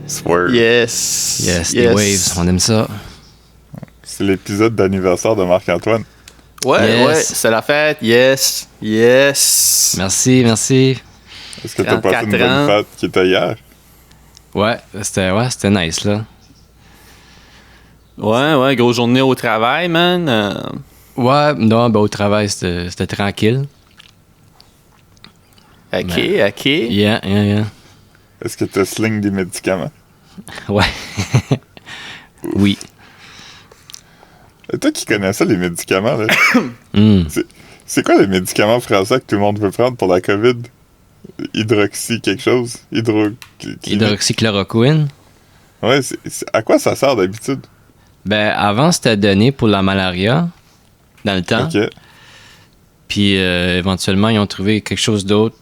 Swerve. Yes. Yes, des waves, on aime ça. C'est l'épisode d'anniversaire de Marc-Antoine. Ouais, Yes. ouais, c'est la fête. Yes. Merci. Est-ce que t'as passé 34 une bonne ans. fête qui était hier? Ouais, c'était nice, là. Ouais, grosse journée au travail, man. Ouais, non, ben au travail, c'était tranquille. OK. Yeah. Est-ce que t'as sling des médicaments? Ouais. Oui. Et toi qui connais ça, les médicaments, là, Hmm. c'est quoi les médicaments français que tout le monde veut prendre pour la COVID? Hydroxy quelque chose? Hydroxychloroquine. Ouais, à quoi ça sert d'habitude? Ben, avant, c'était donné pour la malaria, dans le temps. Ok. Puis, éventuellement, ils ont trouvé quelque chose d'autre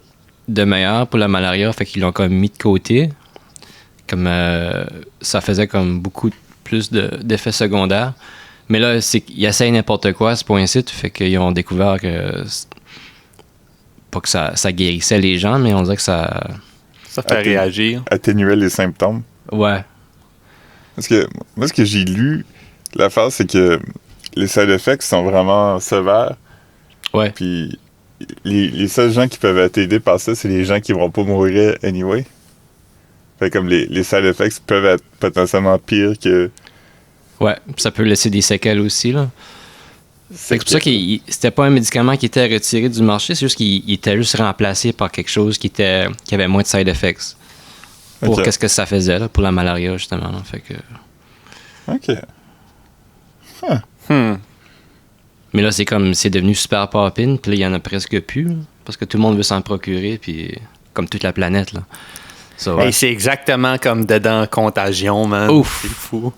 de meilleur pour la malaria, fait qu'ils l'ont comme mis de côté. Comme ça faisait comme beaucoup plus d'effets secondaires. Mais là, ils essayent n'importe quoi, ce point-ci, fait qu'ils ont découvert que... Pas que ça guérissait les gens, mais on dirait que ça... Ça fait réagir. Atténuer les symptômes. Ouais. Parce que moi, ce que j'ai lu, l'affaire, c'est que les side effects sont vraiment sévères. Ouais. Puis les seuls gens qui peuvent être aidés par ça, c'est les gens qui vont pas mourir anyway. Fait comme les side effects peuvent être potentiellement pires que... Ouais, ça peut laisser des séquelles aussi, là. C'est pour ça que c'était pas un médicament qui était retiré du marché, c'est juste qu'il était juste remplacé par quelque chose qui avait moins de side effects. Pour Ok. qu'est-ce que ça faisait, là, pour la malaria, justement. Là. Fait que... OK. Mais là, c'est devenu super popin, puis là, il y en a presque plus, là, parce que tout le monde veut s'en procurer, puis comme toute la planète, là. Ça, ouais. Hey, c'est exactement comme dedans Contagion, man. Ouf. C'est fou.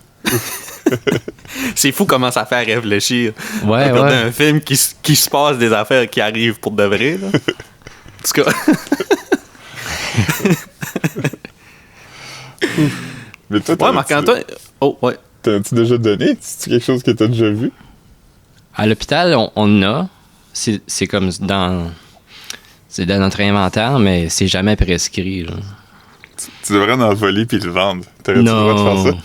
C'est fou comment ça fait réfléchir. Ouais, Regarder ouais. un film qui se passe des affaires qui arrivent pour de vrai, là. En tout cas... Mais toi, Ouais, Marc-Antoine... Oh, ouais. t'as-tu déjà donné? C'est quelque chose que t'as déjà vu? À l'hôpital, on a. C'est comme dans... C'est dans notre inventaire, mais c'est jamais prescrit, là. Tu devrais en voler puis le vendre. T'aurais-tu le droit de faire ça?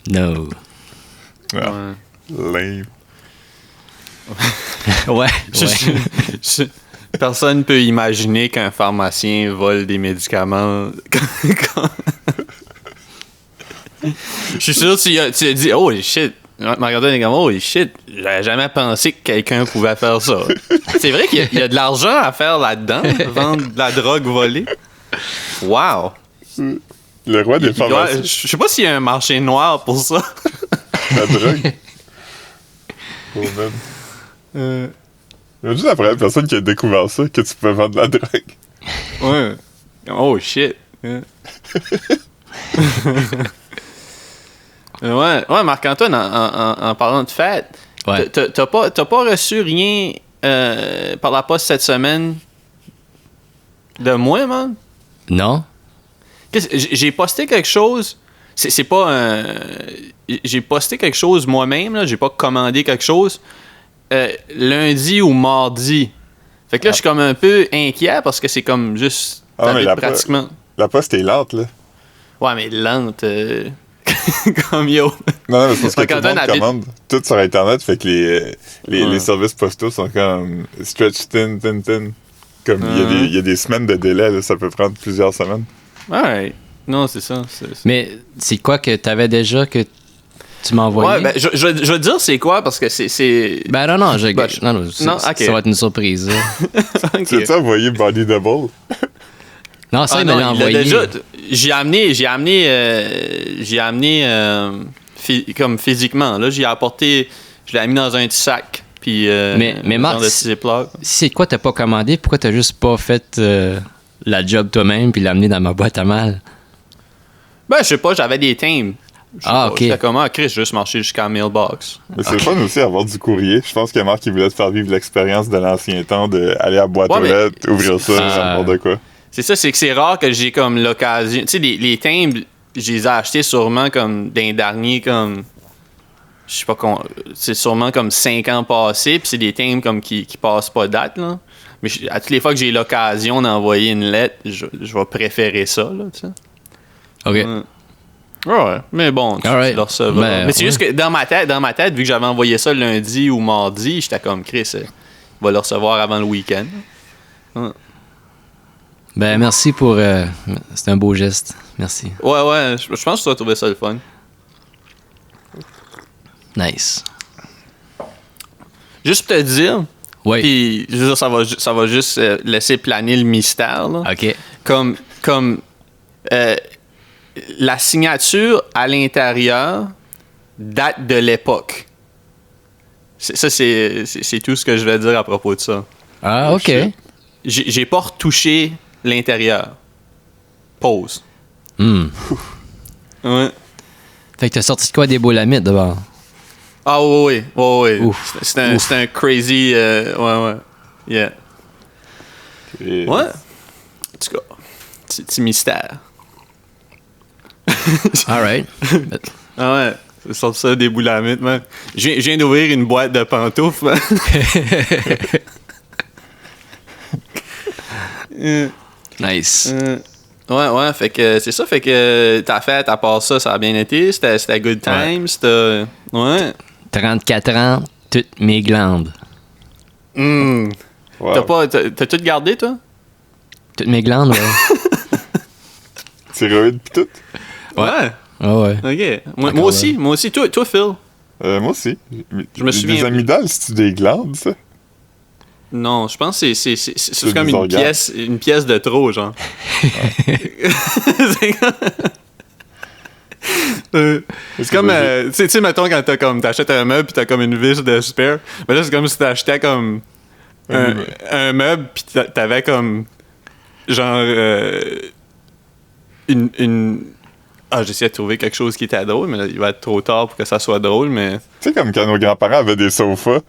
Non. Ah, lame. Ouais. Personne peut imaginer qu'un pharmacien vole des médicaments. Je suis sûr que tu as dit, oh shit. Marc-Antoine est comme, oh shit, j'avais jamais pensé que quelqu'un pouvait faire ça. C'est vrai qu'il y a de l'argent à faire là-dedans, vendre de la drogue volée. Wow. Le roi des pharmacies. Je sais pas s'il y a un marché noir pour ça. La drogue. Oh man. Imagine la première personne qui a découvert ça, que tu peux vendre de la drogue. Ouais. Oh shit. Ouais, Marc-Antoine, en parlant de fête, Ouais. t'as pas reçu rien par la poste cette semaine de moi, man? Non? J'ai posté quelque chose. C'est pas un. J'ai posté quelque chose moi-même, là. J'ai pas commandé quelque chose lundi ou mardi. Fait que là, je suis comme un peu inquiet parce que c'est comme juste. Ah, mais pratiquement. La poste est lente, là. Ouais, mais lente. Comme yo. Non, mais c'est parce que tout le monde Marc-Antoine commande tout sur Internet, fait que les Ouais. services postaux sont comme stretch thin. Comme il y a des semaines de délai, là, ça peut prendre plusieurs semaines. Ouais. Non, c'est ça. Mais c'est quoi que t'avais déjà que tu m'as envoyé? Ouais, ben, je vais te dire c'est quoi parce que c'est. Ben non, Ben, non, non, ok. ça va être une surprise. Là. Ok. Tu as-tu envoyé Body Double? Non, ça, Ah il me non, l'a il l'a envoyé. déjà. J'ai amené comme physiquement. Là, j'ai apporté. Je l'ai mis dans un petit sac. Puis. Mais un Marc, genre de petit Ziploc. C'est quoi t'as pas commandé? Pourquoi t'as juste pas fait la job toi-même puis l'amener dans ma boîte à mal? Ben, je sais pas, j'avais des timbres. Je sais Ah, pas, ok. J'étais comme, Chris, j'ai juste marché jusqu'à Mailbox. Mais c'est le fun aussi d'avoir du courrier. Je pense que Marc, il voulait te faire vivre l'expérience de l'ancien temps, d'aller à la boîte aux Ouais, mais- lettres, ouvrir ça, n'importe quoi. C'est ça, c'est que c'est rare que j'ai comme l'occasion. Tu sais, les timbres, je les ai achetés sûrement comme d'un dernier, comme. Je sais pas, c'est sûrement comme 5 ans passés, puis c'est des timbres comme qui passent pas date, là. Mais à toutes les fois que j'ai l'occasion d'envoyer une lettre, je vais préférer ça, là, tu sais. OK. Ouais, mais bon, tu Alright. le recevras. Ben, mais c'est ouais. juste que dans ma tête, vu que j'avais envoyé ça lundi ou mardi, j'étais comme Chris, il va le recevoir avant le week-end. Ben, merci pour... c'était un beau geste. Merci. Ouais, je pense que tu vas trouver ça le fun. Nice. Juste pour te dire, Oui. puis je veux dire, ça va juste laisser planer le mystère. Là. OK. Comme la signature à l'intérieur date de l'époque. Ça, c'est tout ce que je vais dire à propos de ça. Ah, OK. J'ai pas retouché l'intérieur. Pause. Hmm. Ouais. Fait que t'as sorti de quoi des boulamites d'abord? Ah oui. Ouf. C'est un crazy... ouais. Yeah. Et- Ouais. En tout cas, petit mystère. Alright. Ah ouais. C'est sorti ça des boulamites, man. Je viens d'ouvrir une boîte de pantoufles, man. Nice. Ouais, fait que c'est ça, fait que ta fête, à part ça, ça a bien été, c'était good time, c'était... Ouais. 34 ans, toutes mes glandes. Mm. Wow. T'as tout gardé, toi? Toutes mes glandes, ouais. Thyroïde pis tout. Ouais. Ah ouais. OK. Moi Encore aussi. Toi, Phil? Moi aussi. Je me souviens Des plus. amygdales, c'est-tu des glandes, ça? Non, je pense que c'est comme des organes. une pièce de trop, genre. C'est comme, tu sais, mettons, quand t'achètes un meuble pis t'as comme une vis de spare, mais là, c'est comme si t'achetais comme un meuble pis t'avais comme, genre, Ah, j'essayais de trouver quelque chose qui était drôle, mais là, il va être trop tard pour que ça soit drôle, mais... Tu sais, comme quand nos grands-parents avaient des sofas,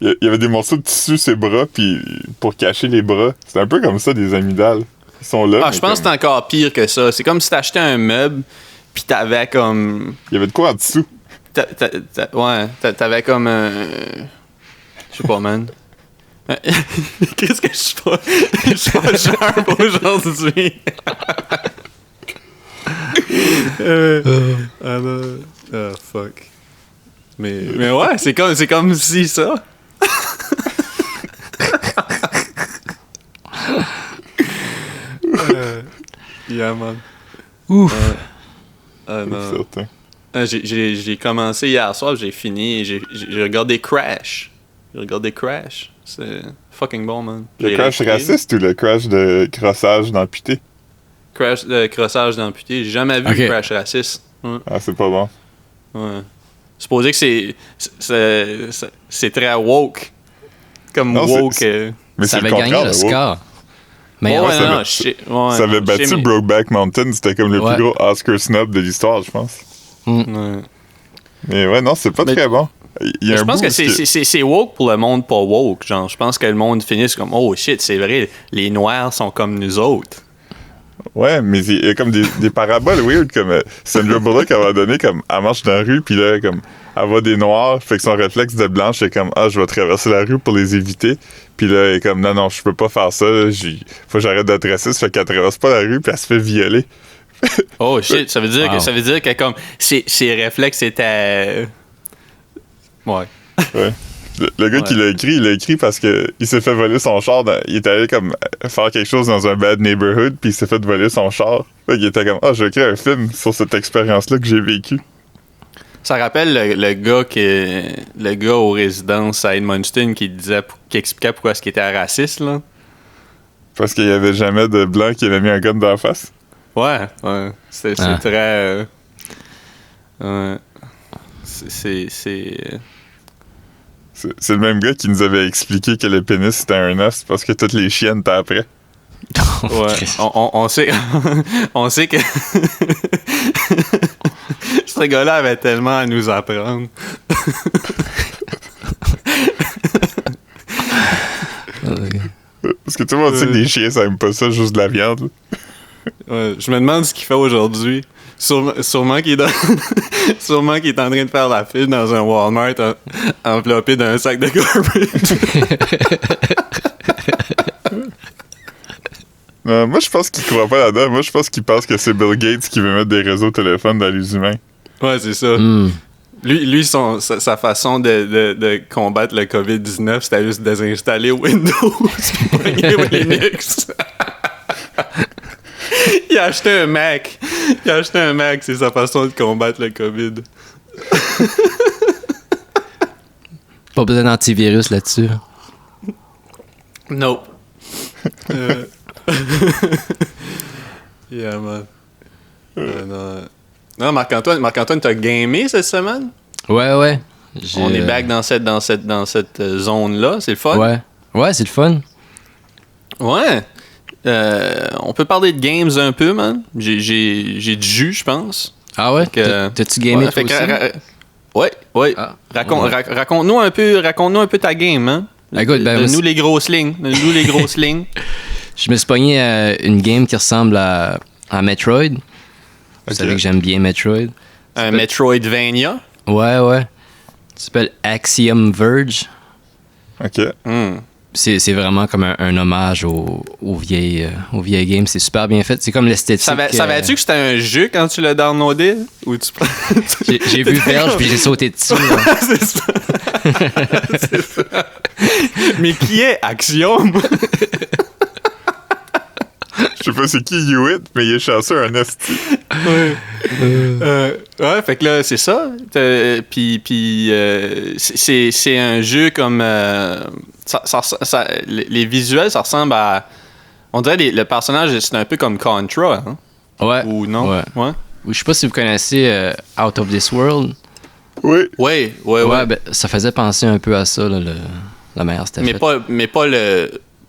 il y avait des morceaux de tissu sur ses bras, puis pour cacher les bras. C'est un peu comme ça, des amygdales. Ils sont là. Ah, mais je pense que comme- c'est encore pire que ça. C'est comme si t'achetais un meuble pis t'avais comme... Il y avait de quoi en dessous. T'avais comme un... Je sais pas, man. Qu'est-ce que je suis pas... Je suis pas sharp aujourd'hui. Fuck. Mais ouais, c'est comme si ça. Yeah, man. Ouf. Non. Certain. J'ai commencé hier soir, j'ai fini, j'ai regardé Crash. C'est fucking bon, man. Le J'ai crash réécouté. raciste ou le crash de crossage d'amputé? Crash de crossage d'amputé. J'ai jamais vu Ok. Crash raciste. Ouais. Ah, c'est pas bon. Ouais. Supposé que c'est très woke. Comme Non, woke. Mais Ça c'est le avait gagné contraire, le là, score. Mais Ouais, ça non, avait- je sais. Ouais, Ça avait non, je sais, battu mais- Brokeback Mountain, c'était comme le Ouais. plus gros Oscar snub de l'histoire, je pense. Ouais. Mais ouais, non, c'est pas Mais- très bon. Il y a Je un pense bout que où c'est woke pour le monde pas woke. Genre, je pense que le monde finisse comme oh shit, c'est vrai, les noirs sont comme nous autres. Ouais, mais il y a comme des paraboles weird, comme Sandra Bullock, à un moment donné, comme, elle marche dans la rue, puis là, comme, elle voit des noirs, fait que son réflexe de blanche, c'est comme, ah, je vais traverser la rue pour les éviter. Puis là, elle est comme, non, je peux pas faire ça, faut que j'arrête d'être raciste, fait qu'elle traverse pas la rue, puis elle se fait violer. Oh shit, ça veut dire Wow. que comme ses réflexes étaient ouais. Ouais. Le gars qui l'a écrit, il l'a écrit parce que il s'est fait voler son char. Il était allé comme faire quelque chose dans un bad neighborhood, puis il s'est fait voler son char. Fait qu'il était comme, ah, je vais écrire un film sur cette expérience-là que j'ai vécue. Ça rappelle le gars aux résidences à Edmundston qui expliquait pourquoi est-ce qu'il était raciste là. Parce qu'il y avait jamais de blanc qui avait mis un gun dans la face. Ouais. C'est Ah. très ouais. C'est C'est le même gars qui nous avait expliqué que le pénis c'était un os parce que toutes les chiennes étaient après. ouais. On sait on sait que ce gars-là avait tellement à nous apprendre. Parce que tout le monde sait que les chiens ça aime pas ça, juste de la viande. Ouais, je me demande ce qu'il fait aujourd'hui. Sûrement qu'il est sûrement qu'il est en train de faire la file dans un Walmart enveloppé d'un sac de garbage. Moi, je pense qu'il croit pas là-dedans. Moi, je pense qu'il pense que c'est Bill Gates qui veut mettre des réseaux téléphones dans les humains. Ouais, c'est ça. Lui sa façon de combattre le COVID-19, c'était juste désinstaller Windows puis pogner Linux. Il a acheté un Mac. C'est sa façon de combattre le COVID. Pas besoin d'antivirus là-dessus. Nope. Yeah, man. Non, Marc-Antoine, t'as gamé cette semaine? Ouais. On est back dans cette zone-là, c'est le fun? Ouais, c'est le fun. Ouais. On peut parler de games un peu, man. J'ai du jus, je pense. Ah ouais? T'as-tu gamé toi aussi? Ouais. Ah, Raconte-nous un peu ta game, hein? Écoute, Donne-nous les grosses lignes. Je me suis pogné une game qui ressemble à Metroid. Vous savez que j'aime bien Metroid. Un Metroidvania? Ouais. Ça s'appelle Axiom Verge. OK. C'est vraiment comme un hommage aux vieilles games. C'est super bien fait. C'est comme l'esthétique. Savais-tu que c'était un jeu quand tu l'as downloadé? Ou j'ai vu Verge puis j'ai sauté dessus. C'est ça. C'est ça. Mais qui est Axiom? Je sais pas c'est qui Hewitt, mais il est chanceux un esti. Ouais, fait que là, c'est ça. Puis c'est un jeu comme... les visuels, ça ressemble à... On dirait le personnage, c'est un peu comme Contra, hein? Ouais. Ou non? Ouais. Je sais pas si vous connaissez Out of This World. Oui. Ouais. Ben, ça faisait penser un peu à ça, là, la manière c'était fait. Mais pas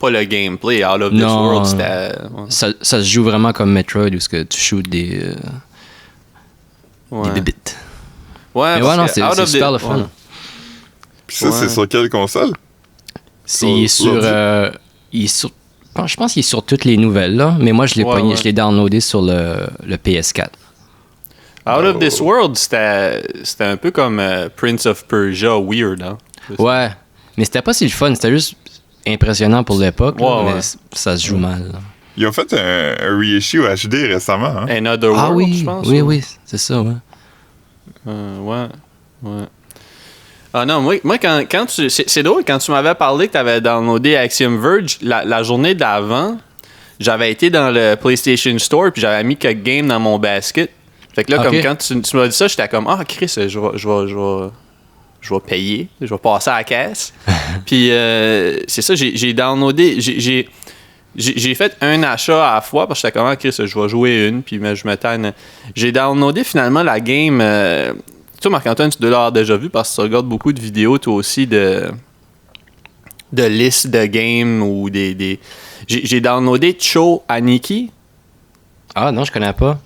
le gameplay. Out of This World, c'était... Ouais. Ça se joue vraiment comme Metroid, où tu shoots des bébites. Ouais, mais ouais, non, c'est super le fun. Puis ça, c'est sur quelle console? Il est sur... je pense qu'il est sur toutes les nouvelles, là. Mais moi, je l'ai downloadé sur le PS4. Out of This World, c'était un peu comme Prince of Persia weird, hein? Ouais. Mais c'était pas si le fun. C'était juste impressionnant pour l'époque, mais ça se joue mal. Là. Ils ont fait un reissue HD récemment, hein? Another World, je pense. Oui, c'est ça, ouais. Ouais. Ah non, moi quand tu... C'est drôle, quand tu m'avais parlé que tu avais downloadé Axiom Verge, la journée d'avant, j'avais été dans le PlayStation Store puis j'avais mis quelques games dans mon basket. Fait que là, comme quand tu m'as dit ça, j'étais comme, Chris, je vais payer, je vais passer à la caisse. Puis c'est ça, j'ai downloadé, j'ai fait un achat à la fois parce que j'étais comme, Chris, je vais jouer une, puis je me tanne. J'ai downloadé finalement la game. Toi, Marc-Antoine, tu dois l'avoir déjà vu parce que tu regardes beaucoup de vidéos, toi aussi, de listes de games ou des... J'ai downloadé Cho Aniki. Ah non, je connais pas.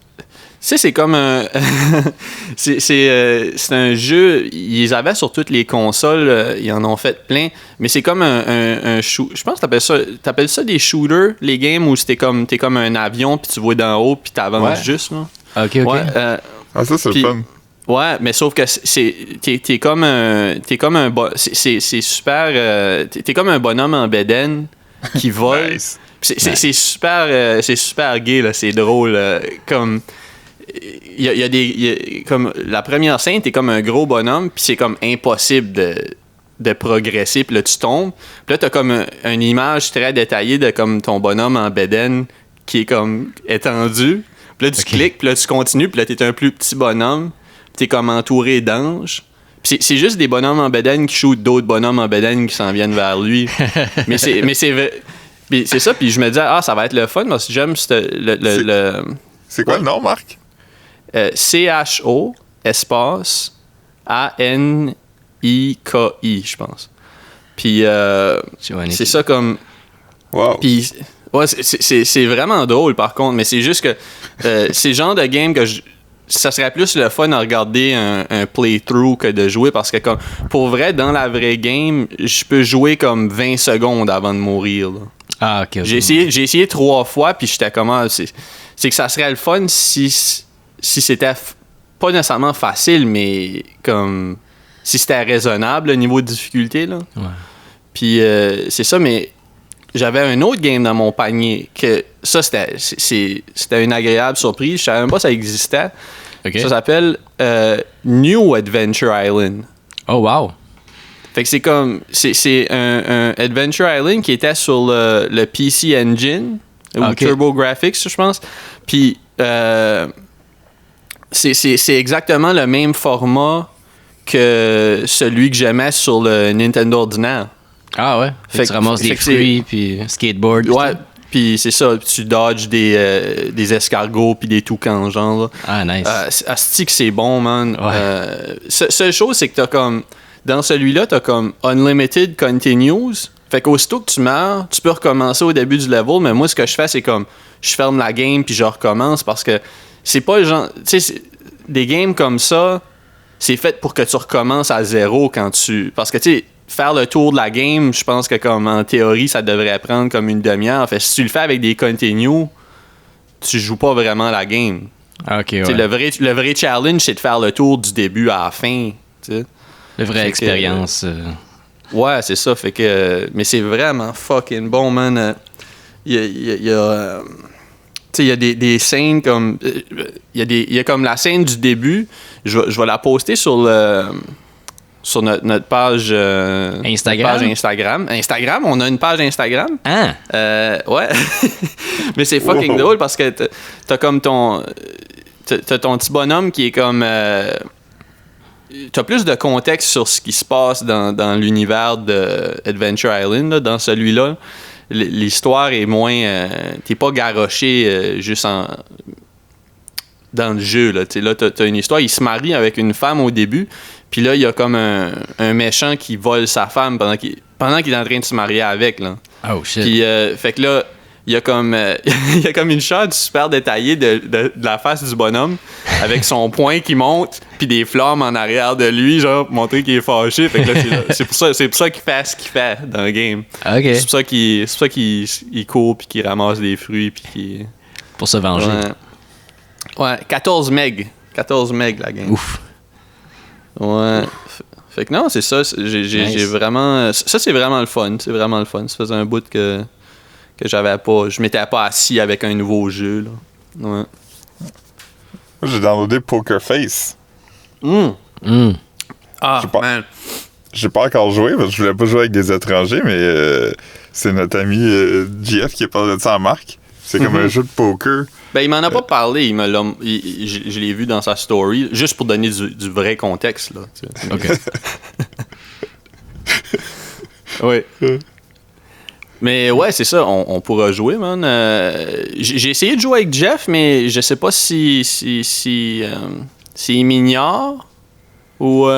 Tu sais, c'est comme un... c'est un jeu... Ils les avaient sur toutes les consoles. Ils en ont fait plein. Mais c'est comme un shoot... Je pense que t'appelles ça des shooters, les games où t'es comme un avion, puis tu vois d'en haut, puis t'avances juste. Là. OK. Ouais, ça, c'est le fun. Ouais, mais sauf que t'es comme un... C'est super... T'es comme un bonhomme en bedaine qui vole. Nice. C'est super gay, là. C'est drôle. Comme... Il y a comme la première scène, t'es comme un gros bonhomme, puis c'est comme impossible de progresser, puis là tu tombes. Puis là t'as comme une image très détaillée de comme ton bonhomme en bedaine qui est comme étendu. Puis là tu cliques, puis là tu continues, puis là t'es un plus petit bonhomme, puis t'es comme entouré d'anges. Puis c'est juste des bonhommes en bedaine qui shootent d'autres bonhommes en bedaine qui s'en viennent vers lui. mais c'est ça, puis je me disais, ça va être le fun, parce que j'aime C'est quoi le nom, Marc? CHO espace ANIKI, je pense. Puis c'est ça comme... Wow. Puis ouais, c'est vraiment drôle par contre, mais c'est juste que c'est le genre de game que ça serait plus le fun à regarder un playthrough que de jouer, parce que comme pour vrai, dans la vraie game, je peux jouer comme 20 secondes avant de mourir. Là. Ah, ok. J'ai essayé 3 fois, puis j'étais comme... C'est que ça serait le fun si c'était pas nécessairement facile, mais comme si c'était raisonnable le niveau de difficulté. Là. Ouais. Puis c'est ça, mais j'avais un autre game dans mon panier que ça, c'était une agréable surprise. Je savais même pas que ça existait. OK. Ça s'appelle New Adventure Island. Oh, wow. Fait que c'est un Adventure Island qui était sur le PC Engine ou OK. TurboGrafx, je pense. Puis c'est exactement le même format que celui que j'aimais sur le Nintendo ordinaire. Ah ouais? Fait que tu ramasses des fruits, puis skateboard. pis Ouais, tout. puis c'est ça, tu dodges des escargots puis des toucans, genre. Là. Ah, nice. Asti que c'est bon, man. Ouais. Seule chose, c'est que t'as comme... Dans celui-là, t'as comme Unlimited Continues. Fait qu'aussitôt que tu meurs, tu peux recommencer au début du level, mais moi, ce que je fais, c'est comme... Je ferme la game puis je recommence parce que c'est pas le genre... Tu sais, des games comme ça, c'est fait pour que tu recommences à zéro quand tu... Parce que, tu sais, faire le tour de la game, je pense que comme en théorie, ça devrait prendre comme une demi-heure. Fait si tu le fais avec des continues, tu joues pas vraiment la game. Ah, OK, ouais. Le vrai challenge, c'est de faire le tour du début à la fin. T'sais. Le vraie Fait expérience. Ouais, c'est ça. Fait que, mais c'est vraiment fucking bon, man. Il y a tu sais, il y a des scènes comme... Il y a comme la scène du début. Je vais la poster sur notre page... Instagram? Notre page Instagram. Instagram, on a une page Instagram. Ah! Ouais. Mais c'est fucking drôle parce que t'as comme ton... T'as ton petit bonhomme qui est comme... t'as plus de contexte sur ce qui se passe dans l'univers de Adventure Island, là, dans celui-là. L'histoire est moins... t'es pas garoché juste dans le jeu. Là, t'as une histoire. Il se marie avec une femme au début. Puis là, il y a comme un méchant qui vole sa femme pendant qu'il est en train de se marier avec. Là. Oh, shit. Puis, fait que là, il y a comme une shot super détaillée de la face du bonhomme avec son poing qui monte puis des flammes en arrière de lui, genre pour montrer qu'il est fâché. Fait que là, c'est pour ça qu'il fait ce qu'il fait dans le game. OK. C'est pour ça qu'il court puis qu'il ramasse des fruits puis qu'il... Pour se venger. Ouais, 14 meg. 14 meg la game. Ouf. Ouais. Fait que non, c'est ça. J'ai vraiment... Ça, c'est vraiment le fun. C'est vraiment le fun. Ça faisait un bout que j'avais pas... Je m'étais pas assis avec un nouveau jeu, là. Ouais. Moi, j'ai downloadé Poker Face. Ah, J'ai pas- man. J'ai pas encore joué parce que je voulais pas jouer avec des étrangers, mais c'est notre ami JF qui a parlé de ça en marque. C'est comme un jeu de poker. Ben, il m'en a pas parlé. Je l'ai vu dans sa story, juste pour donner du vrai contexte, là. Tu sais. OK. Oui. Mais ouais, c'est ça, on pourra jouer, man. J'ai essayé de jouer avec Jeff, mais je sais pas s'il m'ignore ou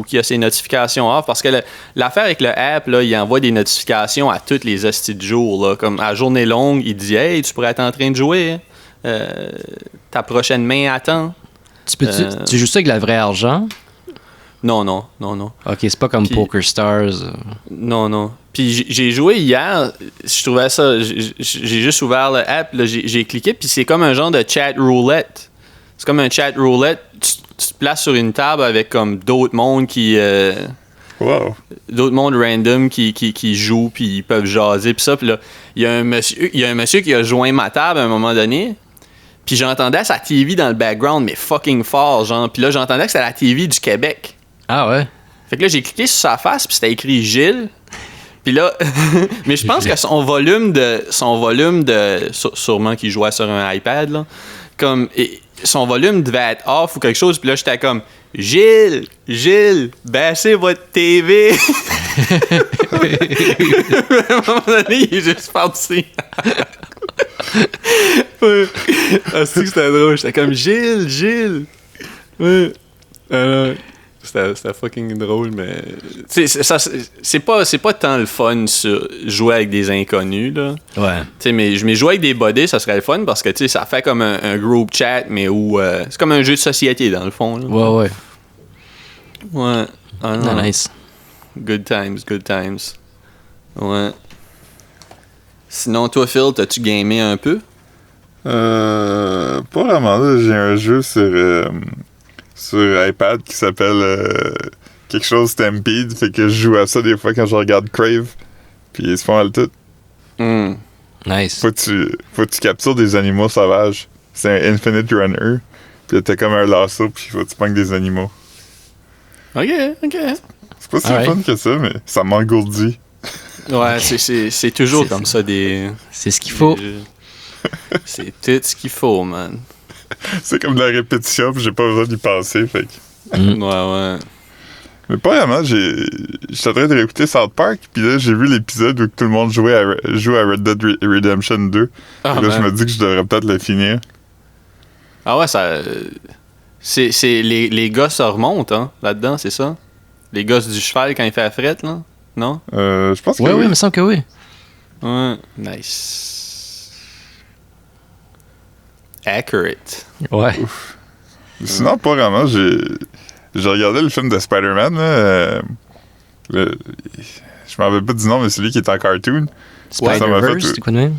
qu'il a ses notifications off. Parce que l'affaire avec le app, là, il envoie des notifications à tous les hosties de jour. Là, comme à journée longue, il dit « Hey, tu pourrais être en train de jouer. Ta prochaine main attend. » Tu joues ça avec le vrai argent? Non. OK, c'est pas comme Puis- Poker Stars. Non. Puis j'ai joué hier, je trouvais ça... J'ai juste ouvert le app, là, j'ai cliqué, puis c'est comme un genre de chat roulette. C'est comme un chat roulette. Tu te places sur une table avec comme d'autres mondes qui... Wow. d'autres mondes random qui jouent, puis ils peuvent jaser, puis ça. Puis là, il y a un monsieur qui a joint ma table à un moment donné, puis j'entendais sa TV dans le background, mais fucking fort, genre. Puis là, j'entendais que c'était la TV du Québec. Ah ouais? Fait que là, j'ai cliqué sur sa face, puis c'était écrit Gilles. Puis là, mais je pense que son volume sûrement qu'il jouait sur un iPad, là, comme, son volume devait être off ou quelque chose, puis là, j'étais comme, Gilles, baissez votre TV. À un moment donné, il est juste parti. Ouais. Ah, c'est que c'était drôle, j'étais comme, Gilles. Ouais. C'était fucking drôle, mais... C'est pas tant le fun sur jouer avec des inconnus, là. Ouais. Mais jouer avec des buddies, ça serait le fun parce que ça fait comme un group chat, mais où... c'est comme un jeu de société, dans le fond. Là. Ouais. Ouais. Ah, non. Nice. Good times. Ouais. Sinon, toi, Phil, t'as-tu gamé un peu? Pas vraiment. Là, j'ai un jeu sur iPad qui s'appelle quelque chose Stampede. Fait que je joue à ça des fois quand je regarde Crave. Puis c'est pas mal tout. Nice. Faut que tu captures des animaux sauvages. C'est un Infinite Runner. Puis t'as comme un lasso, puis faut que tu pognes des animaux. Ok. C'est pas si Alright. fun que ça, mais ça m'engourdit. Ouais, c'est toujours comme ça des. C'est ce qu'il faut. C'est tout ce qu'il faut, man. C'est comme de la répétition, puis j'ai pas besoin d'y penser, fait que... Ouais. Mais pas vraiment, j'étais en train de réécouter South Park, puis là, j'ai vu l'épisode où tout le monde joue à Red Dead Redemption 2. Ah, Et là, je man. me dis que je devrais peut-être le finir. Ah ouais, ça. C'est les gosses se remontent, hein, là-dedans, c'est ça? Les gosses du cheval quand il fait la frette, là? Non? Je pense que Oui, oui. il me semble que oui. Ouais. Nice. Accurate. Ouais. Sinon, pas vraiment. J'ai regardé le film de Spider-Man, là. Je m'en rappelle pas du nom, mais celui qui est en cartoon. Ça m'a fait- Spider-Verse, c'est quoi de même?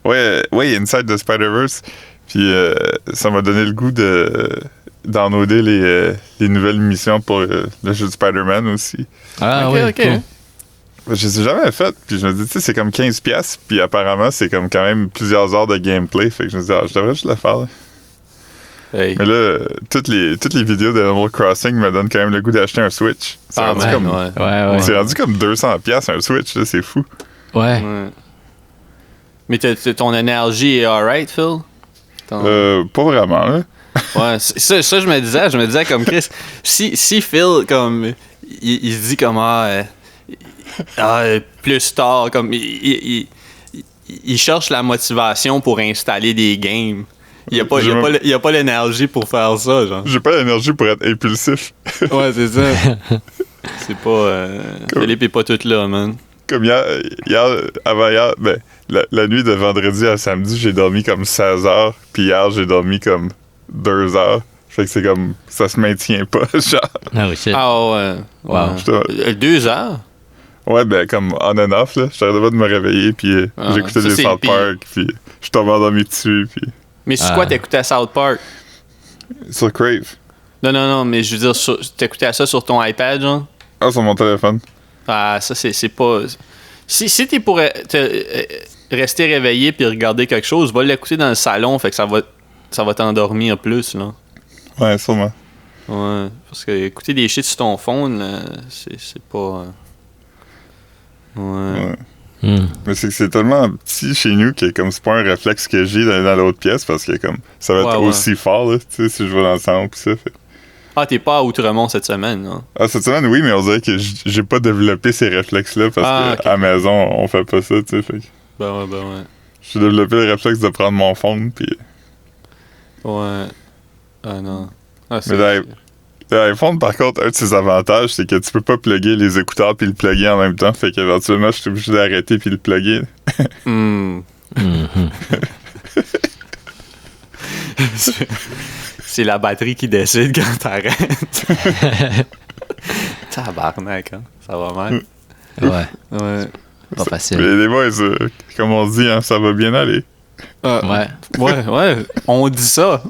Ouais, Inside the Spider-Verse. Puis ça m'a donné le goût de downloader les nouvelles missions pour le jeu de Spider-Man aussi. Ah, Ok, ouais. ok. Cool. Je les ai jamais fait, puis je me dis, tu sais, c'est comme 15$, puis apparemment, c'est comme quand même plusieurs heures de gameplay, fait que je me dis, je devrais juste le faire. Là. Hey. Mais là, toutes les vidéos de Animal Crossing me donnent quand même le goût d'acheter un Switch. C'est Ah, rendu, man, comme, ouais. Ouais. c'est rendu comme 200$ un Switch, là, c'est fou. Ouais. Ouais. Mais ton énergie est alright, Phil? Pas vraiment, là. Ouais, ça je me disais comme Chris, si Phil, comme, il se dit comme, plus tard, comme, il cherche la motivation pour installer des games. Il y a pas l'énergie pour faire ça, genre. J'ai pas l'énergie pour être impulsif. Ouais, c'est ça. C'est pas... Philippe est pas tout là, man. Comme avant hier, ben, la nuit de vendredi à samedi, j'ai dormi comme 16 heures, puis hier, j'ai dormi comme 2 heures. Fait que c'est comme, ça se maintient pas, genre. Ah oui, shit. Ah ouais. Wow. Ouais. 2 heures? Ouais, ben, comme on and off, là. J'arrêtais pas de me réveiller, puis j'écoutais ça, des c'est South pire. Park, puis je tombais endormi dessus, puis Mais c'est quoi t'écoutais à South Park? sur Crave. Non, mais je veux dire, t'écoutais ça sur ton iPad, genre? Ah, sur mon téléphone. Ah, ça, c'est pas... Si t'es pour rester réveillé puis regarder quelque chose, va l'écouter dans le salon, fait que ça va t'endormir plus, là. Ouais, sûrement. Ouais, parce que écouter des shit sur ton phone, là, c'est pas... Ouais. Mais c'est que c'est tellement petit chez nous que comme c'est pas un réflexe que j'ai dans l'autre pièce, parce que comme ça va être Ouais. aussi fort, là, tu sais, si je vais dans le salon, pis ça. Fait. Ah, t'es pas à Outremont cette semaine, non? Ah, cette semaine, oui, mais on dirait que j'ai pas développé ces réflexes-là parce Ah, que ok. à la maison, on fait pas ça, tu sais. Fait que Ben ouais. j'ai développé le réflexe de prendre mon phone, puis Ouais. Ah non. Ah, Mais l'iPhone, par contre, un de ses avantages, c'est que tu peux pas plugger les écouteurs puis le plugger en même temps. Fait qu'éventuellement, je suis obligé d'arrêter puis le plugger. C'est la batterie qui décide quand t'arrêtes. Tabarnak, hein? Ça va mal. Ouais. Ouais. Pas facile. Mais les boys, comme on dit, hein, ça va bien aller. Ouais. Ouais. On dit ça.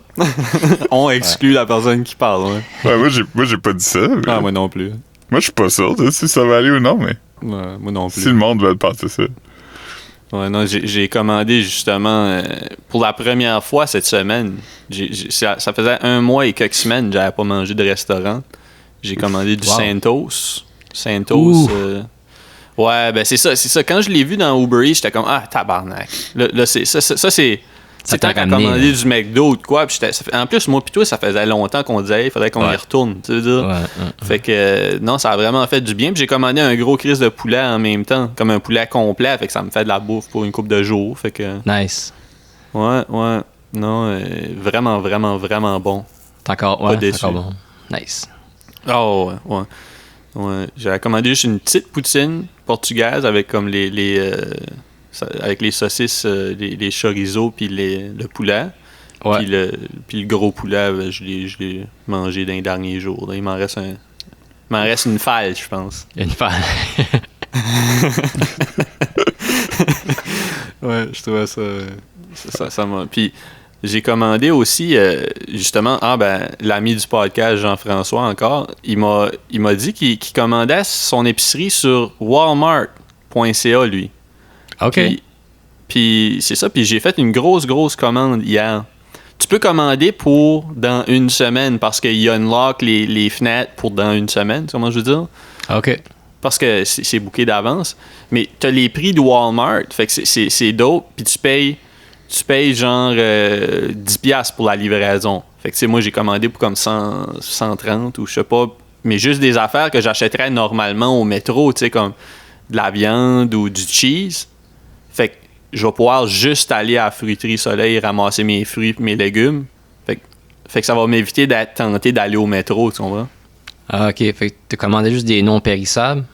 On exclut la personne qui parle, ouais. Ouais, moi, j'ai pas dit ça. mais Ah, moi non plus. moi, je suis pas sûr de si ça va aller ou non, mais Ouais, moi non plus. si le monde veut penser ça. Ouais, non, j'ai commandé justement pour la première fois cette semaine. Ça faisait 1 mois et quelques semaines que j'avais pas mangé de restaurant. J'ai commandé du Wow. Santos. Ouh. Ouais, ben c'est ça. Quand je l'ai vu dans Uber Eats, j'étais comme tabarnak. Là, c'est ça. C'est t'a tant qu'à ramené, commander là. du McDo ou de quoi. Puis en plus, moi pis toi, ça faisait longtemps qu'on disait, il faudrait qu'on y Ouais. retourne. Tu veux dire? Ouais. Fait que non, ça a vraiment fait du bien. Puis j'ai commandé un gros crise de poulet en même temps, comme un poulet complet. Fait que ça me fait de la bouffe pour une couple de jours. Fait que Nice. ouais. Non, vraiment, vraiment, vraiment bon. T'es encore, Pas déçu. encore bon. Nice. Oh, ouais. J'avais commandé juste une petite poutine portugaise avec comme avec les saucisses, les chorizo puis le poulet. Ouais. Puis le gros poulet, ben, je l'ai mangé dans les derniers jours. Là. Il m'en reste une falle, je pense. Une fan. Ouais, je trouvais ça m'a... Puis j'ai commandé aussi, justement, l'ami du podcast, Jean-François, encore, il m'a dit qu'il commandait son épicerie sur walmart.ca, lui. OK. Puis Puis c'est ça, puis j'ai fait une grosse commande hier. Tu peux commander pour dans une semaine parce qu'il unlock les fenêtres pour dans une semaine, tu vois comment je veux dire? OK. Parce que c'est booké d'avance. Mais t'as les prix de Walmart, fait que c'est dope, puis tu payes genre 10$ pour la livraison. Fait que tu sais, moi j'ai commandé pour comme 130 ou je sais pas, mais juste des affaires que j'achèterais normalement au métro, tu sais, comme de la viande ou du cheese. Fait que je vais pouvoir juste aller à la fruiterie Soleil ramasser mes fruits et mes légumes. Fait que ça va m'éviter d'être tenté d'aller au métro, tu comprends? Ah, OK. Fait que tu commandais juste des non périssables?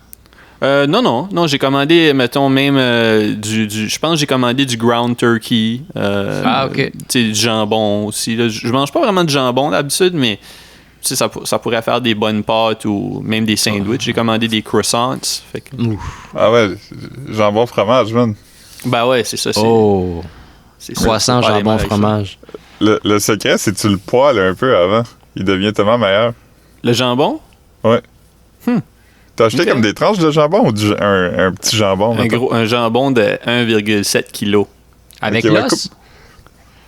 Non, j'ai commandé, mettons, même je pense que j'ai commandé du ground turkey. OK. Tu sais, du jambon aussi. Là. Je mange pas vraiment de jambon d'habitude, mais tu sais, ça pourrait faire des bonnes pâtes ou même des sandwichs. J'ai commandé des croissants. Fait que... Ah ouais, jambon fromage, man. Ben ouais, c'est ça. C'est croissant, ça, jambon, fromage. Le secret, c'est que tu le poêles un peu avant. Il devient tellement meilleur. Le jambon? Ouais. T'as acheté Okay. comme des tranches de jambon ou un petit jambon? Un jambon de 1,7 kg. Avec Ok, ouais, l'os?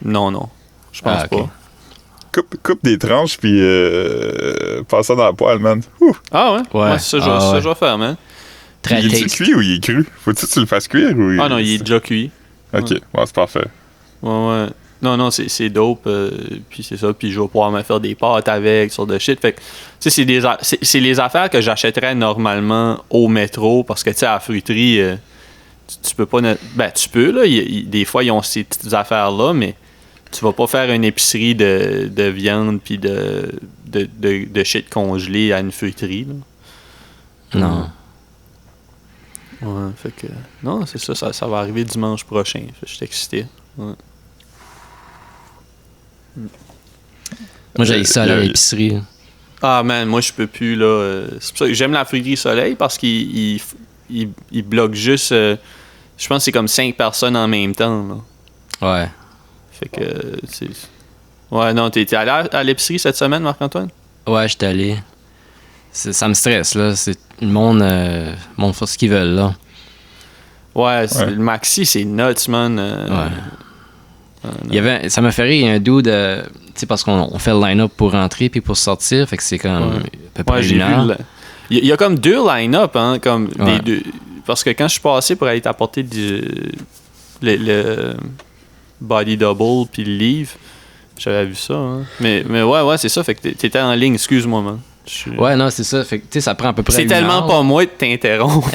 Non. Je pense ok. pas. Coupe des tranches puis passe ça dans la poêle, man. Ouh. Ah ouais? Ouais. C'est ça que je vais faire, man. Très Il est-tu tasty. cuit ou il est cru? Faut-tu que tu le fasses cuire ou... Ah non, il est déjà cuit. Ok, ouais, c'est parfait. Ouais. Non, c'est dope. Puis c'est ça. Puis je vais pouvoir me faire des pâtes avec, sur de shit. Fait que, tu sais, c'est les affaires que j'achèterais normalement au métro parce que, tu sais, à la fruiterie, tu peux pas... Ben, tu peux, là. Des fois, ils ont ces petites affaires-là, mais tu vas pas faire une épicerie de viande puis de shit congelé à une fruiterie, là. Non. Ouais, fait que... Non, c'est ça va arriver dimanche prochain. Fait que je suis excité. Ouais. Moi, j'ai ça à l'épicerie. Ah man, moi je peux plus là. C'est pour ça que j'aime la fruiterie Soleil parce qu'il bloque juste. Je pense que c'est comme 5 personnes en même temps. Là. Ouais. Fait que c'est. Ouais, non, t'es allé à l'épicerie cette semaine, Marc-Antoine? Ouais, j'étais allé. Ça me stresse, là. Le monde fait ce qu'ils veulent, là. Ouais, le maxi, c'est nuts, man. Ouais. Ça m'a fait rire, il y a un dude, tu sais, parce qu'on fait le line-up pour rentrer puis pour sortir, fait que c'est comme à peu près j'ai une heure. vu. Il y a comme 2 line-up, hein, comme Ouais. des deux. Parce que quand je suis passé pour aller t'apporter le body double puis le livre, j'avais vu ça. Hein. Mais ouais, c'est ça. Fait que t'étais en ligne, excuse-moi, man. Ouais, non, c'est ça. Fait que, tu sais, ça prend à peu près C'est une tellement heure. pas moi de t'interrompre.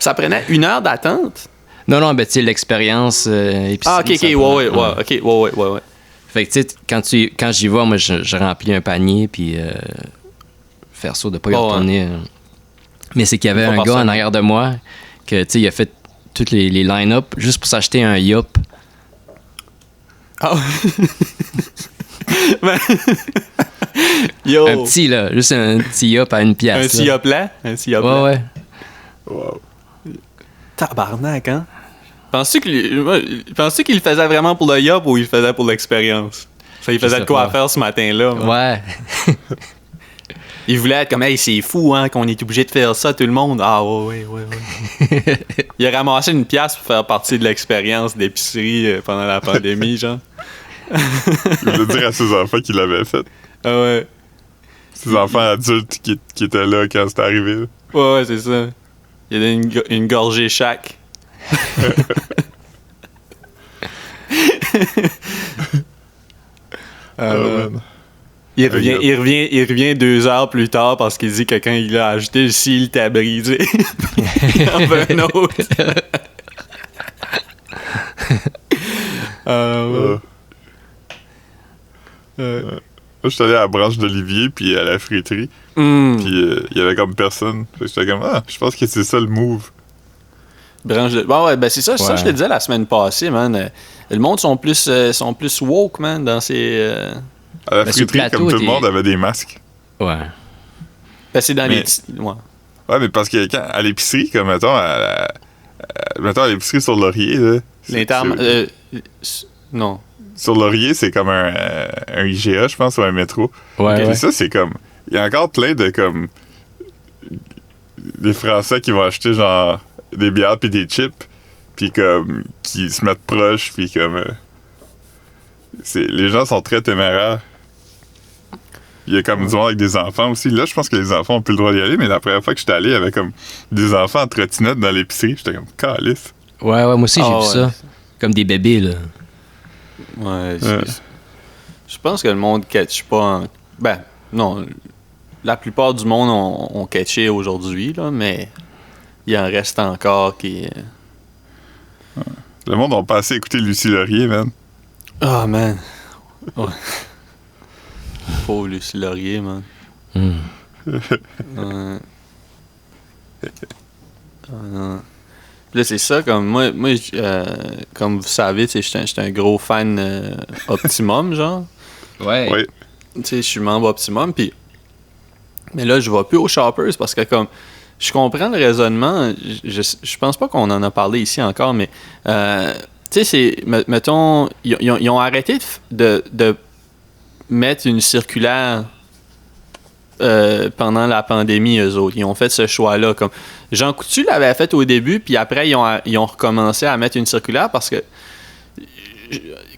Ça prenait 1 heure d'attente? Non, ben, tu sais, l'expérience épicerie. Ah, ok, ça ouais. Fait que, tu sais, quand j'y vais, moi, je remplis un panier, puis faire sûr de pas y retourner. Mais c'est qu'il y avait un gars en arrière de moi que, tu sais, il a fait tous les line-up juste pour s'acheter un Yop. Ah Yo! Un petit, là. Juste un petit Yop à 1 pièce. Un petit Yop là? Un petit Yop Ouais, là. ouais. Wow. Tabarnak, hein? Penses-tu qu'il le faisait vraiment pour le Yop ou il le faisait pour l'expérience? Ça, il faisait de quoi à faire ce matin-là? Man. Ouais. Il voulait être comme, hey, c'est fou, hein, qu'on est obligé de faire ça, tout le monde. Ah, ouais. Il a ramassé 1 pièce pour faire partie de l'expérience d'épicerie pendant la pandémie, genre. Il voulait dire à ses enfants qu'il l'avait fait. Ah ouais. Ses enfants adultes qui étaient là quand c'est arrivé. Là. Ouais, c'est ça. Il y a une gorgée chaque. Man. Il revient 2 heures plus tard parce qu'il dit que quand il a acheté, le cil t'a brisé. Il en veut un autre. Moi, je suis allé à la branche d'Olivier puis à la friterie. Puis il y avait comme personne. Fait que j'étais comme, je pense que c'est ça le move. Branche de... Bon, ouais, ben c'est ça, ça je te disais la semaine passée, man. Le monde sont plus woke, man, dans ces... À la Ben, sur le friterie, plateau, comme tout le monde avait des masques. Ouais. Ben, c'est dans les... Ouais. Ouais, mais parce que à l'épicerie, comme mettons, mettons à l'épicerie sur Laurier, là. Non. Sur Laurier, c'est comme un IGA, je pense, ou un métro. Ouais, Et ouais. ça, c'est comme... Il y a encore plein de, comme... des Français qui vont acheter genre des bières puis des chips, puis comme qui se mettent proches, puis comme les gens sont très téméraires. Il y a comme du monde avec des enfants aussi. Là, je pense que les enfants ont plus le droit d'y aller, mais la première fois que j'étais allé, il y avait comme des enfants en trottinette dans l'épicerie. J'étais comme calice. Ouais, moi aussi, j'ai vu ça. Comme des bébés, là. Ouais, je pense que le monde catch pas en... Ben, non. La plupart du monde ont catché aujourd'hui, là, mais il en reste encore qui... Le monde n'a pas assez écouté Lucie Laurier, man. Oh, man. Ouais. Pauvre Lucie Laurier, man. Là, c'est ça, comme moi comme vous savez, j'étais un gros fan Optimum, genre. Ouais. Oui. Tu sais, je suis membre Optimum, puis... Mais là, je vais plus aux Shoppers parce que, comme, je comprends le raisonnement. Je pense pas qu'on en a parlé ici encore, mais, tu sais, mettons, ils ont arrêté de mettre une circulaire pendant la pandémie, eux autres. Ils ont fait ce choix-là. Comme Jean Coutu l'avait fait au début, puis après, ils ont recommencé à mettre une circulaire parce que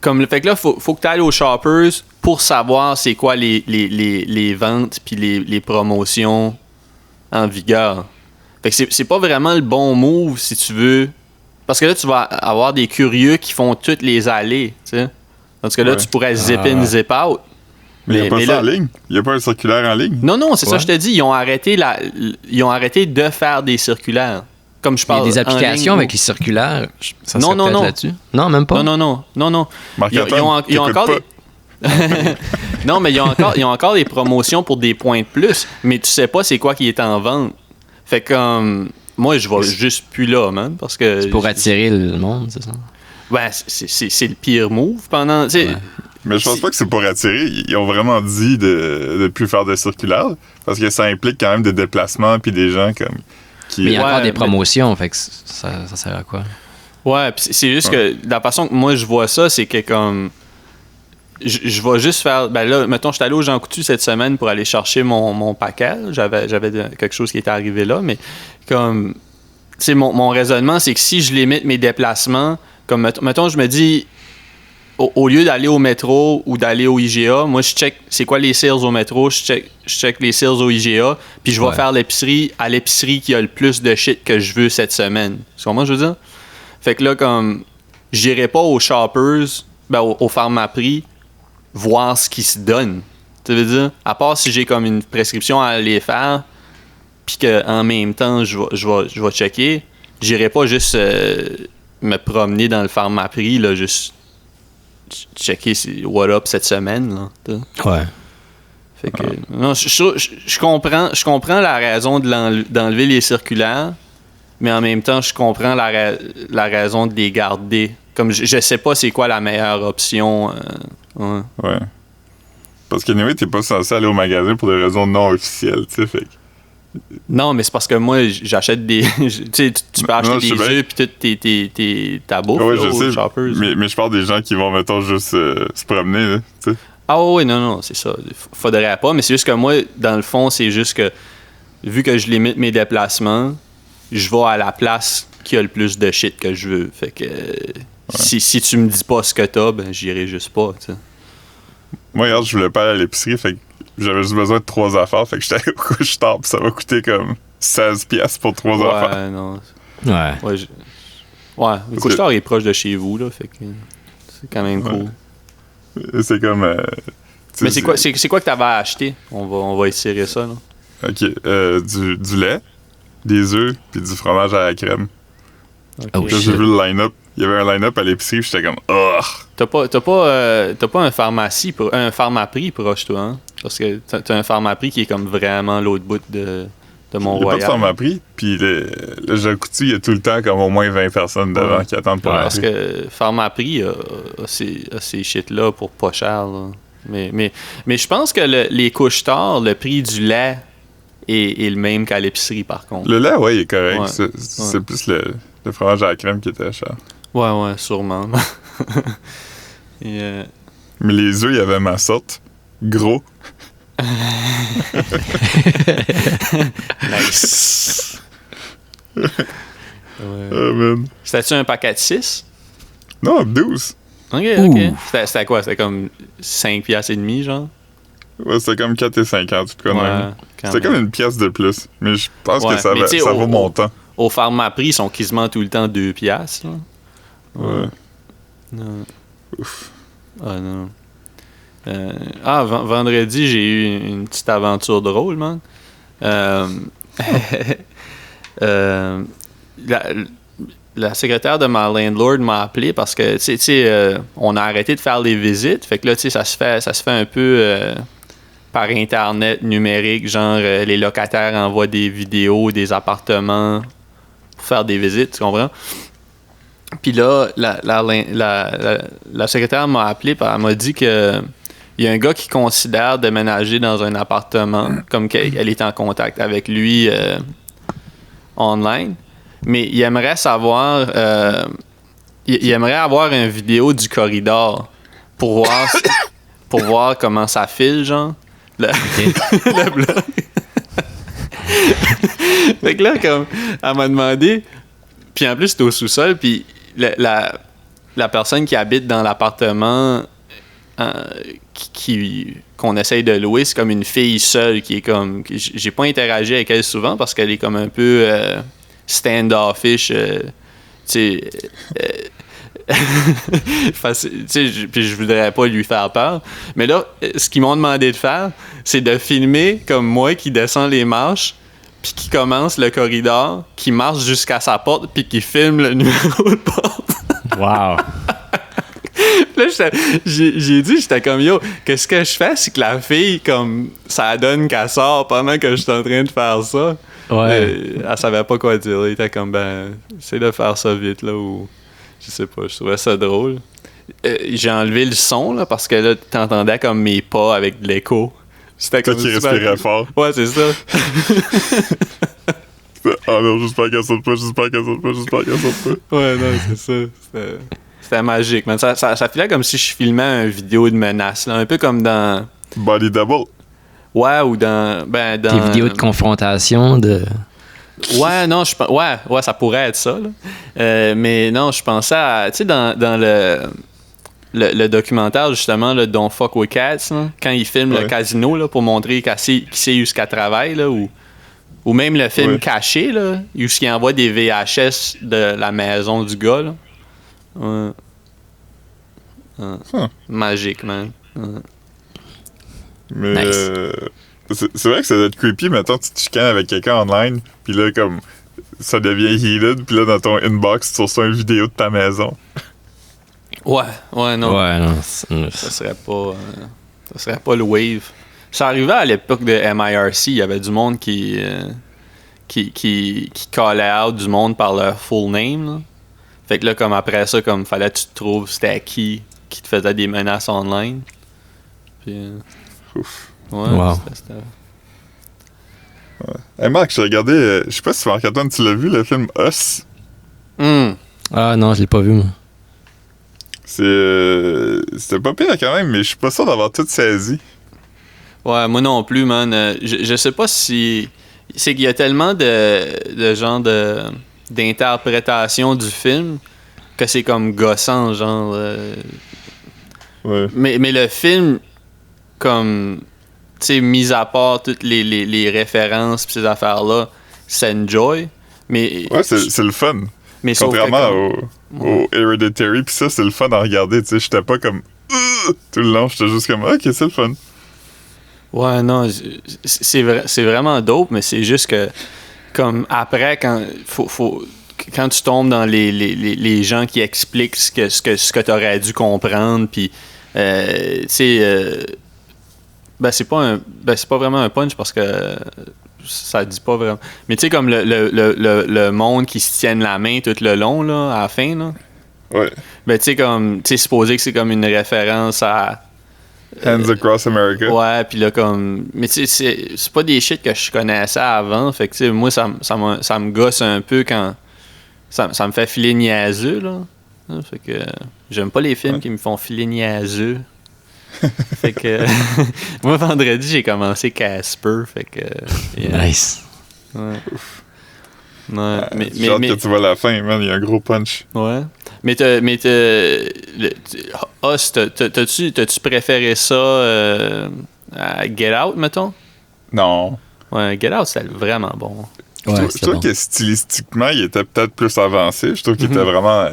comme le fait que là, faut que tu ailles aux Shoppers pour savoir c'est quoi les ventes puis les promotions en vigueur. Fait que c'est pas vraiment le bon move si tu veux. Parce que là, tu vas avoir des curieux qui font toutes les allées, tu sais. Parce que là, tu pourrais zip in, zip out. Mais il n'y a pas ça en ligne? Il n'y a pas un circulaire en ligne? Non, c'est ça, je te dis. Ils ont arrêté de faire des circulaires. Comme je parle. Il y a des applications avec les circulaires. Ça serait peut-être là-dessus. Non, même pas. Non. Marc-Antoine, Ils ont encore non, mais ils ont encore des promotions pour des points de plus, mais tu sais pas c'est quoi qui est en vente. Fait comme moi, je vais juste plus là, man, parce que c'est pour attirer le monde, c'est ça? Ouais, c'est le pire move pendant. Ouais. Mais je pense pas que c'est pour attirer. Ils ont vraiment dit de plus faire de circulaires, parce que ça implique quand même des déplacements puis des gens comme qui. Mais il y a encore des promotions, fait que ça sert à quoi? Ouais, pis c'est juste que la façon que moi je vois ça, c'est que comme je vais juste faire. Ben là, mettons, je suis allé au Jean Coutu cette semaine pour aller chercher mon paquet. J'avais quelque chose qui était arrivé là, mais comme. Tu sais, mon raisonnement, c'est que si je limite mes déplacements, comme mettons, je me dis, au lieu d'aller au métro ou d'aller au IGA, moi, je check c'est quoi les sales au métro, je check les sales au IGA, puis je vais faire l'épicerie à l'épicerie qui a le plus de shit que je veux cette semaine. Tu comprends ce que je veux dire? Fait que là, comme, j'irai pas aux Shoppers, ben, au Pharmaprix, voir ce qui se donne. Tu veux dire? À part si j'ai comme une prescription à aller faire, puis qu'en même temps, je vais checker, j'irai pas juste me promener dans le Pharmaprix, là, juste checker what up cette semaine, là. Ouais. Fait que, non, je comprends la raison d'enlever les circulaires, mais en même temps, je comprends la raison de les garder. Comme je sais pas c'est quoi la meilleure option. Ouais. Parce que anyway, t'es pas censé aller au magasin pour des raisons non officielles, tu sais, fait que... Non, mais c'est parce que moi, j'achète des... tu sais, tu peux acheter des œufs pis tout ta bouffe, ouais, là, je aux sais, Shoppers. mais je parle des gens qui vont, mettons, juste se promener, là, tu sais. Ah oui, non, c'est ça. Faudrait pas, mais c'est juste que moi, dans le fond, c'est juste que, vu que je limite mes déplacements, je vais à la place qui a le plus de shit que je veux. Fait que... Si tu me dis pas ce que t'as, ben j'irai juste pas, tu sais. Moi, regarde, je voulais pas aller à l'épicerie, fait que j'avais juste besoin de 3 affaires, fait que j'étais au couche-tard, pis ça m'a coûté comme 16$ pour 3 affaires. Ouais, non. Ouais. Ouais, le couche-tard est proche de chez vous, là, fait que c'est quand même cool. C'est comme... mais c'est quoi que t'avais acheté? On va étirer ça, là. OK, du lait, des œufs, puis du fromage à la crème. Okay. Oh, Là, j'ai vu le line-up. Il y avait un line-up à l'épicerie, j'étais comme « Oh! » T'as pas un Pharmaprix proche, toi, hein? Parce que t'as un Pharmaprix qui est comme vraiment l'autre bout de Mont-Royal. Il n'y a pas de Pharmaprix, puis le Jean Coutu, il y a tout le temps comme au moins 20 personnes devant qui attendent pour parce que Pharmaprix a ces shit-là pour pas cher, là. Mais je pense que les couches-tard, le prix du lait est le même qu'à l'épicerie, par contre. Le lait, ouais, il est correct. Ouais. C'est plus le fromage à la crème qui était cher. Ouais, sûrement. Mais les œufs, il y avait ma sorte. Gros. Nice. Ouais. Oh, man. C'était-tu un paquet de 6? Non, 12. Ok. C'était quoi? C'était comme 5 piastres et demi, genre? Ouais, c'était comme 4,50, tout de même. quand C'était même. comme une pièce de plus. Mais je pense Ouais, que ça, mais tu sais, ça vaut mon temps. Au Pharmaprix, ils sont quasiment tout le temps 2 piastres, là. Ouais. Non. Ouf. Ah, non. Vendredi, j'ai eu une petite aventure drôle, man. La secrétaire de ma landlord m'a appelé parce que, tu sais, on a arrêté de faire les visites. Fait que là, tu sais, ça se fait un peu par Internet numérique. Genre, les locataires envoient des vidéos des appartements pour faire des visites, tu comprends? Puis là, la secrétaire m'a appelé, elle m'a dit que il y a un gars qui considère déménager dans un appartement, comme qu'elle est en contact avec lui online. Mais il aimerait savoir, il aimerait avoir une vidéo du corridor pour voir comment ça file, genre. Le bloc. Fait que là, comme, elle m'a demandé, puis en plus, c'était au sous-sol, puis la personne qui habite dans l'appartement qu'on essaye de louer, c'est comme une fille seule qui est comme... J'ai pas interagi avec elle souvent parce qu'elle est comme un peu stand-offish, tu sais... puis je voudrais pas lui faire peur. Mais là, ce qu'ils m'ont demandé de faire, c'est de filmer comme moi qui descend les marches, puis qui commence le corridor, qui marche jusqu'à sa porte, puis qui filme le numéro de porte. Wow! Là, j'étais comme, yo, qu'est-ce que je fais? C'est que la fille, comme, ça donne qu'elle sort pendant que je suis en train de faire ça. Ouais. Elle savait pas quoi dire. Elle était comme, ben, essaye de faire ça vite, là, ou... Je sais pas, je trouvais ça drôle. J'ai enlevé le son, là, parce que là, t'entendais comme mes pas avec de l'écho. C'était Toi comme qui respirais fort. Ouais, c'est ça. Oh non, j'espère qu'elle saute pas. Ouais, non, c'est ça. C'était magique, man. Ça filait comme si je filmais une vidéo de menace, là. Un peu comme dans... Body double. Ouais, ou dans... Ben, dans... Des vidéos de confrontation, de... Ouais, non, ouais, ça pourrait être ça, là. Mais non, je pensais à... Tu sais, dans le documentaire, justement, le Don't Fuck With Cats, là, quand il filme le casino, là, pour montrer qui sait où qu'elle travaille, là, ou même le film Caché, là, où il envoie des VHS de la maison du gars, là. Magique, man. Mais Nice. c'est vrai que ça doit être creepy, mettons, tu te chicanes avec quelqu'un online, puis là, comme, ça devient heated, puis là, dans ton inbox, tu reçois une vidéo de ta maison. Ouais, non. Ouais, non. Ça serait pas le wave. Ça arrivait à l'époque de MIRC, il y avait du monde qui callait out du monde par leur full name, là. Fait que là, comme après ça, comme fallait que tu te trouves c'était qui te faisait des menaces online. Puis, Ouf. ouais, Wow. c'était... Hey Marc, j'ai regardé, je sais pas si Marc-Antoine, tu l'as vu, le film Us. Ah non, je l'ai pas vu, moi. C'était pas pire quand même, mais je suis pas sûr d'avoir tout saisi. Ouais, moi non plus, man. Je sais pas si... C'est qu'il y a tellement de genre d'interprétation du film que c'est comme gossant, genre... Ouais. Mais le film, comme... Tu sais, mis à part toutes les références pis ces affaires-là, c'est enjoy. Mais... Ouais, c'est le fun. Mais sauf que Contrairement comme- au Hereditary, pis ça, c'est le fun à regarder, tu sais. J'étais pas comme... tout le long, j'étais juste comme, ok, c'est le fun. Ouais, non, c'est vraiment dope, mais c'est juste que, comme après, quand tu tombes dans les gens qui expliquent ce que tu aurais dû comprendre, puis, tu sais, c'est pas vraiment un punch parce que ça dit pas vraiment. Mais tu sais, comme le monde qui se tienne la main tout le long, là, à la fin, là. Ouais. Ben, tu sais, comme, tu sais, supposé que c'est comme une référence à. Hands Across America. Ouais, puis là, comme. Mais tu sais, c'est pas des shit que je connaissais avant. Fait que, tu sais, moi, ça me gosse un peu quand. Ça me fait filer niaiseux, là. Fait que. J'aime pas les films qui me font filer niaiseux. Fait que moi, vendredi, j'ai commencé Casper. Fait que. Nice. Ouais. Ouais, J'ai hâte que tu vois la fin, man. Il y a un gros punch. Ouais. Mais Us, t'as-tu préféré ça à Get Out, mettons? Non. Ouais, Get Out, c'était vraiment bon. Je trouve que stylistiquement, il était peut-être plus avancé. Je trouve qu'il était vraiment...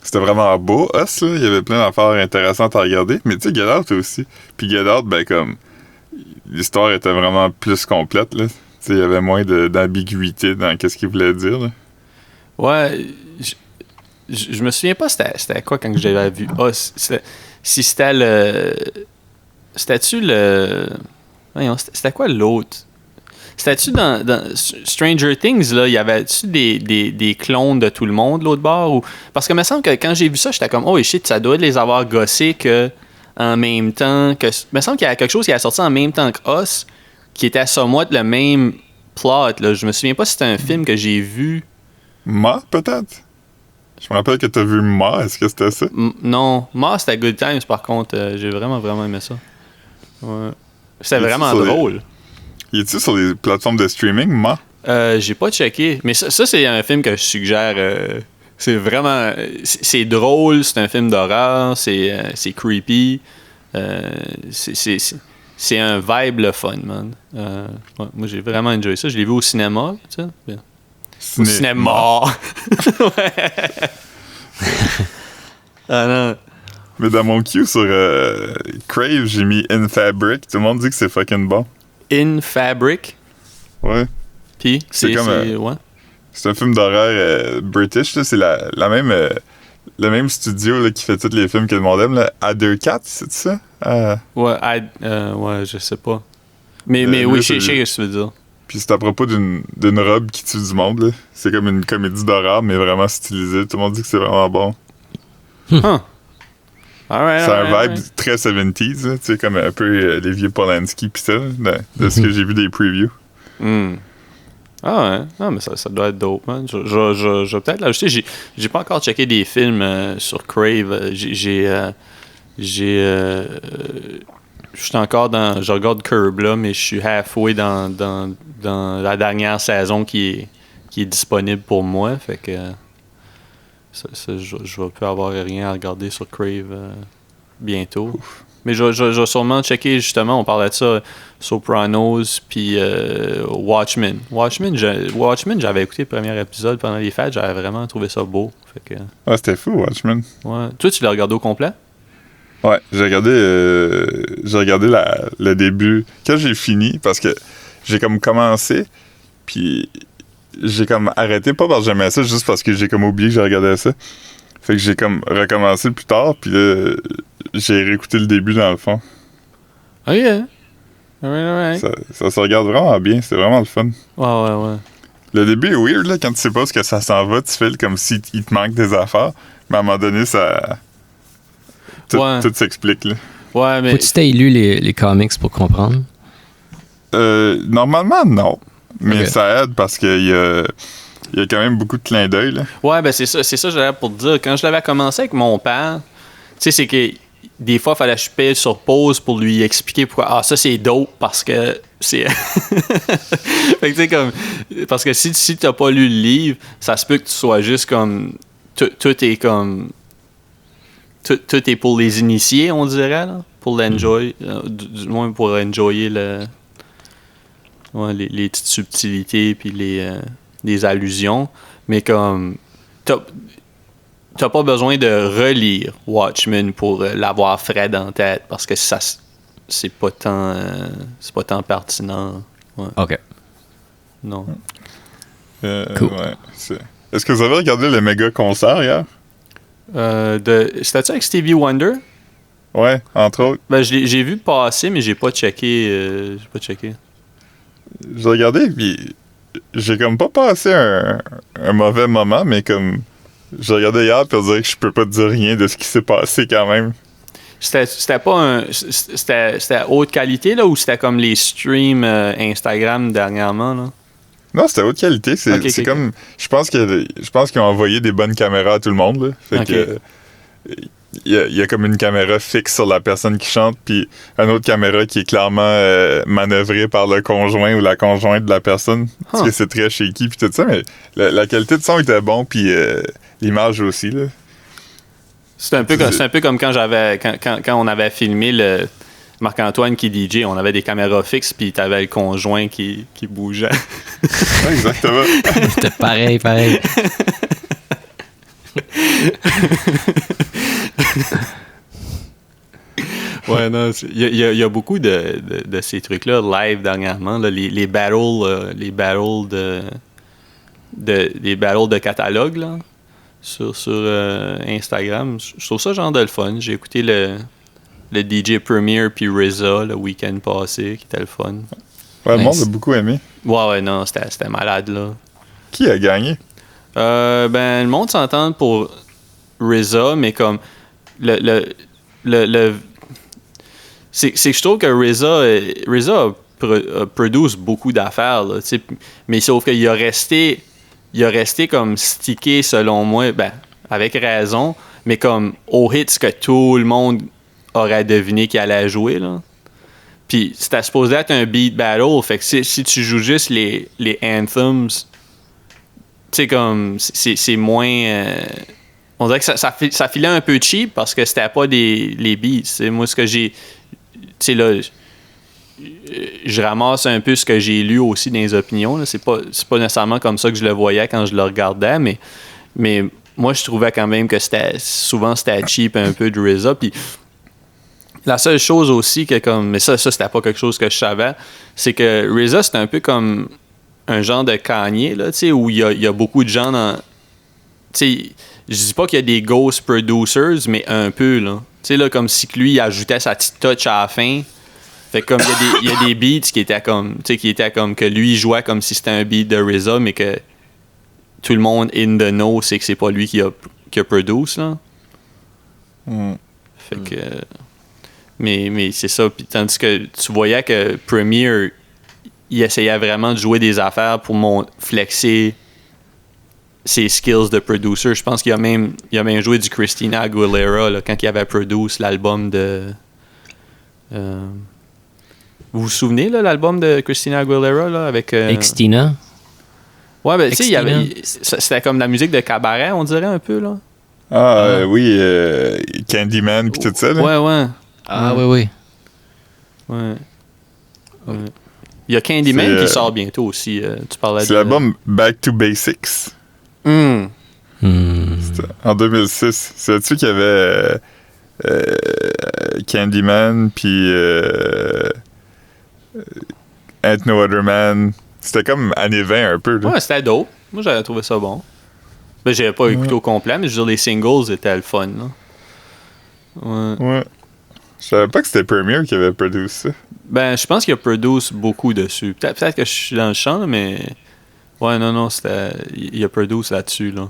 c'était vraiment beau, Us, là. Il y avait plein d'affaires intéressantes à regarder. Mais tu sais, Get Out aussi. Puis Get Out, ben comme... L'histoire était vraiment plus complète, là. Tu sais, il y avait moins d'ambiguïté dans qu'est-ce qu'il voulait dire, là. Ouais, je me souviens pas c'était quoi quand j'avais vu Us. Si c'était le... C'était-tu le... Voyons, c'était quoi l'autre? C'était-tu dans Stranger Things, là, il y avait-tu des clones de tout le monde, l'autre bord? Ou... Parce que il me semble que quand j'ai vu ça, j'étais comme, oh shit, ça doit les avoir gossés que en même temps que... Il me semble qu'il y a quelque chose qui a sorti en même temps que Us, qui était somewhat le même plot, là. Je me souviens pas si c'était un film que j'ai vu. Ma, peut-être? Je me rappelle que t'as vu Ma, est-ce que c'était ça? Non, Ma, c'était Good Times, par contre. J'ai vraiment, vraiment aimé ça. Ouais. C'était vraiment drôle. Il est-tu sur les plateformes de streaming, Ma? J'ai pas checké. Mais ça c'est un film que je suggère. C'est vraiment... C'est drôle, c'est un film d'horreur, c'est creepy. C'est un vibe le fun, man. Ouais, moi, j'ai vraiment enjoyé ça. Je l'ai vu au cinéma, tu sais. Bien. Au cinéma! Ouais. Ah non. Mais dans mon queue sur Crave, j'ai mis In Fabric. Tout le monde dit que c'est fucking bon. In Fabric? Ouais. Puis, c'est comme... ouais. C'est un film d'horreur british, là. C'est la même... le même studio là, qui fait tous les films que le monde aime, là. Other Cats, c'est ça? Ouais, ouais, je sais pas. Mais oui, je sais ce que tu veux dire. Puis c'est à propos d'une robe qui tue du monde, là. C'est comme une comédie d'horreur, mais vraiment stylisée. Tout le monde dit que c'est vraiment bon. Huh. Alright, c'est un vibe très 70s, là. Tu sais, comme un peu les vieux Polanski pis ça, de ce que j'ai vu des previews. Ah ouais, non, mais ça doit être dope, man. Je vais peut-être l'ajouter. J'ai pas encore checké des films sur Crave. Je suis encore dans... Je regarde Curb, là, mais je suis halfway dans la dernière saison qui est disponible pour moi. Fait que je vais plus avoir rien à regarder sur Crave bientôt. Ouf. Mais je vais sûrement checker, justement, on parlait de ça, Sopranos, puis Watchmen. Watchmen, j'avais écouté le premier épisode pendant les fêtes, j'avais vraiment trouvé ça beau. Fait que... Ah, c'était fou, Watchmen. Ouais. Toi, tu l'as regardé au complet? Ouais, j'ai regardé le début. Quand j'ai fini, parce que j'ai comme commencé, puis j'ai comme arrêté, pas parce que j'aimais ça, juste parce que j'ai comme oublié que je regardais ça. Fait que j'ai comme recommencé plus tard, puis là, j'ai réécouté le début dans le fond. Oh yeah. Alright. Ça se regarde vraiment bien, c'est vraiment le fun. Ouais. Le début est weird, là, quand tu sais pas ce que ça s'en va, tu fais comme s'il te manque des affaires, mais à un moment donné, ça... Tout s'explique, là. Ouais, mais... Faut-tu t'aies lu les comics pour comprendre? Normalement, non. Mais okay. Ça aide parce qu'il y a quand même beaucoup de clins d'œil, là. Ouais, ben c'est ça j'avais pour te dire. Quand je l'avais commencé avec mon père, tu sais, c'est que des fois, il fallait que je paye sur pause pour lui expliquer pourquoi. Ah, ça, c'est dope parce que c'est... Fait que tu sais, comme... Parce que si t'as pas lu le livre, ça se peut que tu sois juste comme... Tout est comme... Tout est pour les initiés, on dirait, là. Pour l'enjoy. Du moins pour enjoyer les petites subtilités puis les allusions. Mais comme... T'as pas besoin de relire Watchmen pour l'avoir frais dans la tête parce que ça c'est pas tant pertinent. Ouais. OK. Non. Cool. Ouais, est-ce que vous avez regardé le méga concert hier? C'était-tu avec Stevie Wonder? Ouais, entre autres. Ben, j'ai vu passer, mais j'ai pas checké. J'ai regardé, puis j'ai comme pas passé un mauvais moment, mais comme... J'ai regardé hier, puis on dirait que je peux pas te dire rien de ce qui s'est passé quand même. C'était pas c'était haute qualité, là, ou c'était comme les streams Instagram dernièrement, là? Non, c'était haute qualité. C'est comme... Je pense qu'ils ont envoyé des bonnes caméras à tout le monde, là. Fait que... il y a comme une caméra fixe sur la personne qui chante, puis une autre caméra qui est clairement manœuvrée par le conjoint ou la conjointe de la personne. Parce que c'est très shaky, puis tout ça, mais la qualité de son était bon, puis l'image aussi, là. C'est un peu comme quand on avait filmé le Marc-Antoine qui DJ, on avait des caméras fixes, puis t'avais le conjoint qui bougeait. Ouais, exactement. C'était pareil. Ouais, non, il y a beaucoup de ces trucs-là live dernièrement, là, les battles de catalogue là, sur Instagram. Je trouve ça genre de le fun. J'ai écouté le DJ Premier puis RZA le week-end passé, qui était le fun. Ouais, le monde a beaucoup aimé. Ouais, non, c'était malade, là. Qui a gagné? Le monde s'entend pour RZA, mais comme c'est que je trouve que RZA produce beaucoup d'affaires, là, mais sauf qu'il a resté comme stické, selon moi, avec raison, mais comme aux hits que tout le monde aurait deviné qu'il allait jouer, là. Puis c'était supposé être un beat battle, fait que si tu joues juste les anthems, tu sais, comme c'est moins... on dirait que ça filait un peu cheap parce que c'était pas les beats. C'est moi ce que j'ai... Tu sais, là, je ramasse un peu ce que j'ai lu aussi dans les opinions, là. C'est pas nécessairement comme ça que je le voyais quand je le regardais, mais moi, je trouvais quand même que souvent c'était cheap un peu de RZA. Puis la seule chose aussi que comme... Mais ça c'était pas quelque chose que je savais, c'est que RZA, c'était un peu comme un genre de Kanye, là, tu sais, où il y a beaucoup de gens dans... Tu sais, je dis pas qu'il y a des ghost producers, mais un peu, là. Tu sais, là, comme si lui, il ajoutait sa petite touch à la fin. Fait que comme il y a des beats qui étaient comme... Tu sais, que lui, il jouait comme si c'était un beat de RZA, mais que tout le monde in the know sait que c'est pas lui qui a produce, là. Fait que... Mais c'est ça. Puis tandis que tu voyais que Premier, il essayait vraiment de jouer des affaires pour flexer ses skills de producer. Je pense qu'il a même joué du Christina Aguilera là, quand il avait produit l'album de... vous vous souvenez, là, l'album de Christina Aguilera là, avec... Xtina? Ouais, ben tu sais, c'était comme la musique de cabaret, on dirait un peu, là. Oui, Candyman pis tout ça, là. Ouais. Ah, oui. Ouais. Il y a Candyman qui sort bientôt aussi. Tu parlais c'est l'album Back to Basics. En 2006. C'est là-dessus qu'il y avait Candyman puis Ain't No Other Man. C'était comme années 20 un peu, là. Ouais, c'était dope. Moi, j'avais trouvé ça bon. Ben, j'avais pas écouté au complet, mais je veux dire, les singles étaient le fun, là. Ouais. Je savais pas que c'était Premier qui avait produit ça. Ben, je pense qu'il a produit beaucoup dessus. Peut-être que je suis dans le champ, mais... Ouais, non, c'était... Il a produit là-dessus, là.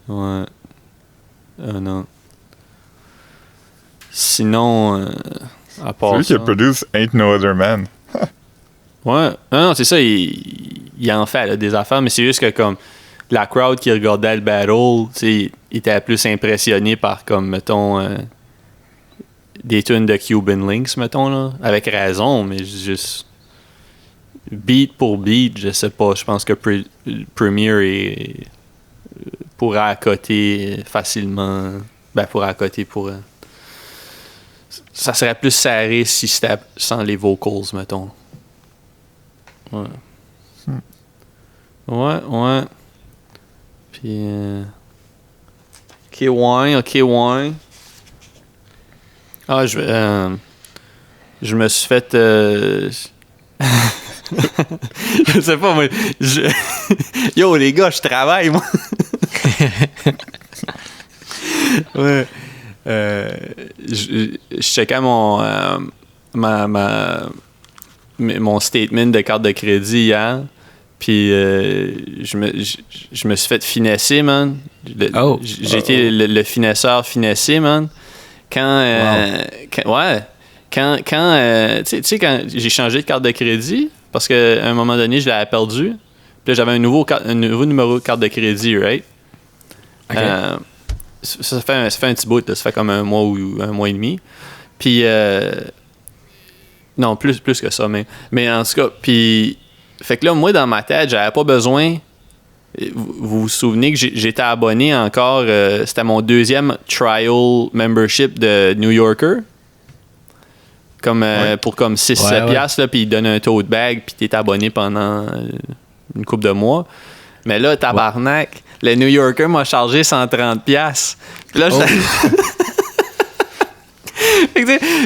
Ouais. Non. Sinon, à part c'est lui ça... qui a produit Ain't No Other Man. Ouais. Non, c'est ça, il en fait là, des affaires, mais c'est juste que comme la crowd qui regardait le battle, tu sais, était plus impressionné par comme, mettons... des tunes de Cuban Links, mettons, là. Avec raison, mais juste... Beat pour beat, je sais pas. Je pense que Premier pourrait accoter facilement... pourrait accoter pour... ça serait plus serré si c'était sans les vocals, mettons. Ouais. Ouais. Puis... OK. Ah, je me suis fait... je sais pas, moi... Yo, les gars, je travaille, moi! Ouais. Je checkais mon statement de carte de crédit hier, puis je me suis fait finesser, man. J'ai été le finesseur finessé, man. Quand tu sais, quand j'ai changé de carte de crédit, parce qu'à un moment donné, je l'avais perdu, puis là, j'avais un nouveau numéro de carte de crédit, right? Okay. ça fait un petit bout, là, ça fait comme un mois ou un mois et demi. Puis, non, plus que ça, mais en tout cas, puis, fait que là, moi, dans ma tête, j'avais pas besoin. Vous vous souvenez que j'étais abonné encore, c'était mon 2e trial membership de New Yorker. Pour comme 6-7 piastres, là, puis ils donnent un tote bag, puis t'es abonné pendant une couple de mois. Mais là, tabarnak, le New Yorker m'a chargé 130 piastres. Puis là,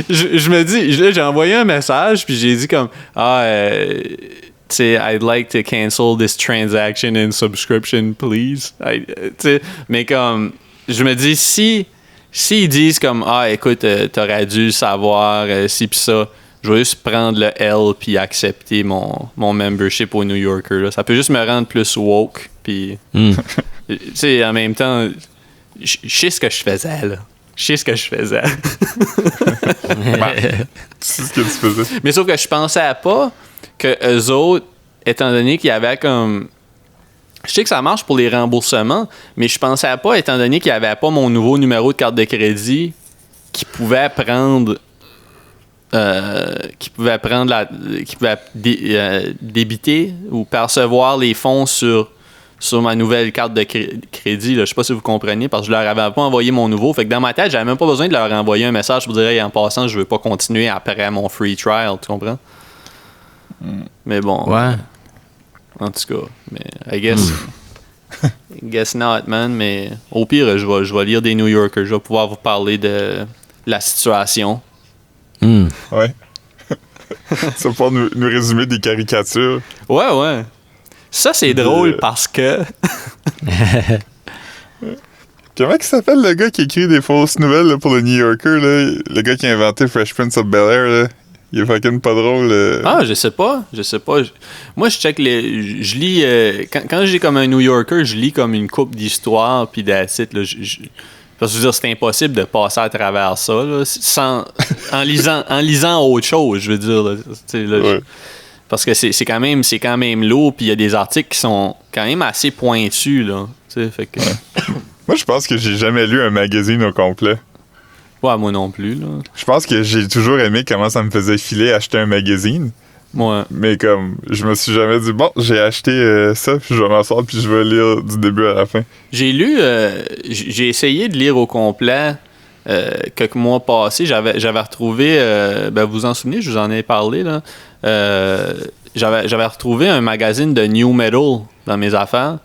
je me dis, là, j'ai envoyé un message, puis j'ai dit comme, tu sais, I'd like to cancel this transaction and subscription, please. Mais comme, je me dis, si ils disent comme, écoute, t'aurais dû savoir, ci pis ça, je vais juste prendre le L puis accepter mon membership au New Yorker. Là. Ça peut juste me rendre plus woke. Puis, tu sais, en même temps, je sais ce que je faisais, là. Je sais ce que je faisais. Tu sais ce que tu faisais. Mais sauf que je pensais pas que eux autres, étant donné qu'il y avait comme... Je sais que ça marche pour les remboursements, mais je pensais pas, étant donné qu'il n'y avait pas mon nouveau numéro de carte de crédit, qui pouvait prendre... qui pouvait débiter ou percevoir les fonds sur ma nouvelle carte de crédit. Là. Je sais pas si vous comprenez, parce que je leur avais pas envoyé mon nouveau. Fait que dans ma tête, j'avais même pas besoin de leur envoyer un message pour dire hey, en passant, je veux pas continuer après mon free trial, tu comprends? Mais bon. Ouais. En tout cas, mais I guess not, man. Mais au pire, je vais lire des New Yorkers. Je vais pouvoir vous parler de la situation. Ouais. Ça va pouvoir nous résumer des caricatures. Ouais. Ça, c'est drôle parce que... Comment il s'appelle le gars qui écrit des fausses nouvelles là, pour le New Yorker? Là? Le gars qui a inventé Fresh Prince of Bel-Air. Là. Il est fucking pas drôle. Ah, je sais pas. Moi, je check je lis... quand j'ai comme un New Yorker, je lis comme une couple d'histoires puis that's it, là, parce que je veux dire, c'est impossible de passer à travers ça là, en lisant autre chose, je veux dire. Là, ouais. Parce que c'est quand même lourd, puis il y a des articles qui sont quand même assez pointus, là. Fait que... Moi, je pense que j'ai jamais lu un magazine au complet. Ouais, moi non plus, là. Je pense que j'ai toujours aimé comment ça me faisait filer acheter un magazine. Ouais. Mais comme, je me suis jamais dit, bon, j'ai acheté ça, puis je vais m'asseoir, puis je vais lire du début à la fin. J'ai lu, j'ai essayé de lire au complet quelques mois passés. J'avais retrouvé, vous vous en souvenez, je vous en ai parlé, là. J'avais retrouvé un magazine de New Metal dans mes affaires.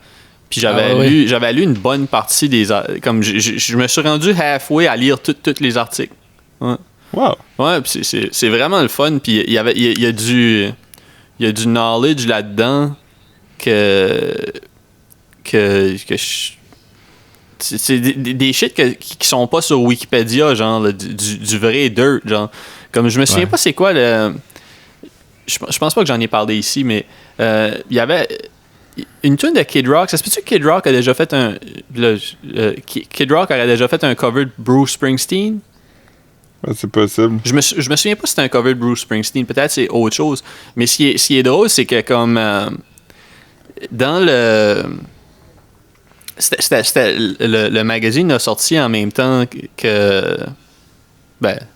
Puis j'avais lu une bonne partie des... Comme je me suis rendu halfway à lire tous les articles. Ouais. Wow! Ouais, puis c'est vraiment le fun. Puis il y a du knowledge là-dedans c'est des shit qui sont pas sur Wikipédia, genre là, du vrai dirt, genre. Comme je me souviens pas c'est quoi le... Je pense pas que j'en ai parlé ici, mais il y avait... Une tune de Kid Rock, ça se peut-tu que Kid Rock a déjà fait Kid Rock aurait déjà fait un cover de Bruce Springsteen? Ouais, c'est possible. Je me souviens pas si c'était un cover de Bruce Springsteen, peut-être c'est autre chose. Mais ce qui est drôle, c'est que comme dans le... C'était le magazine a sorti en même temps que...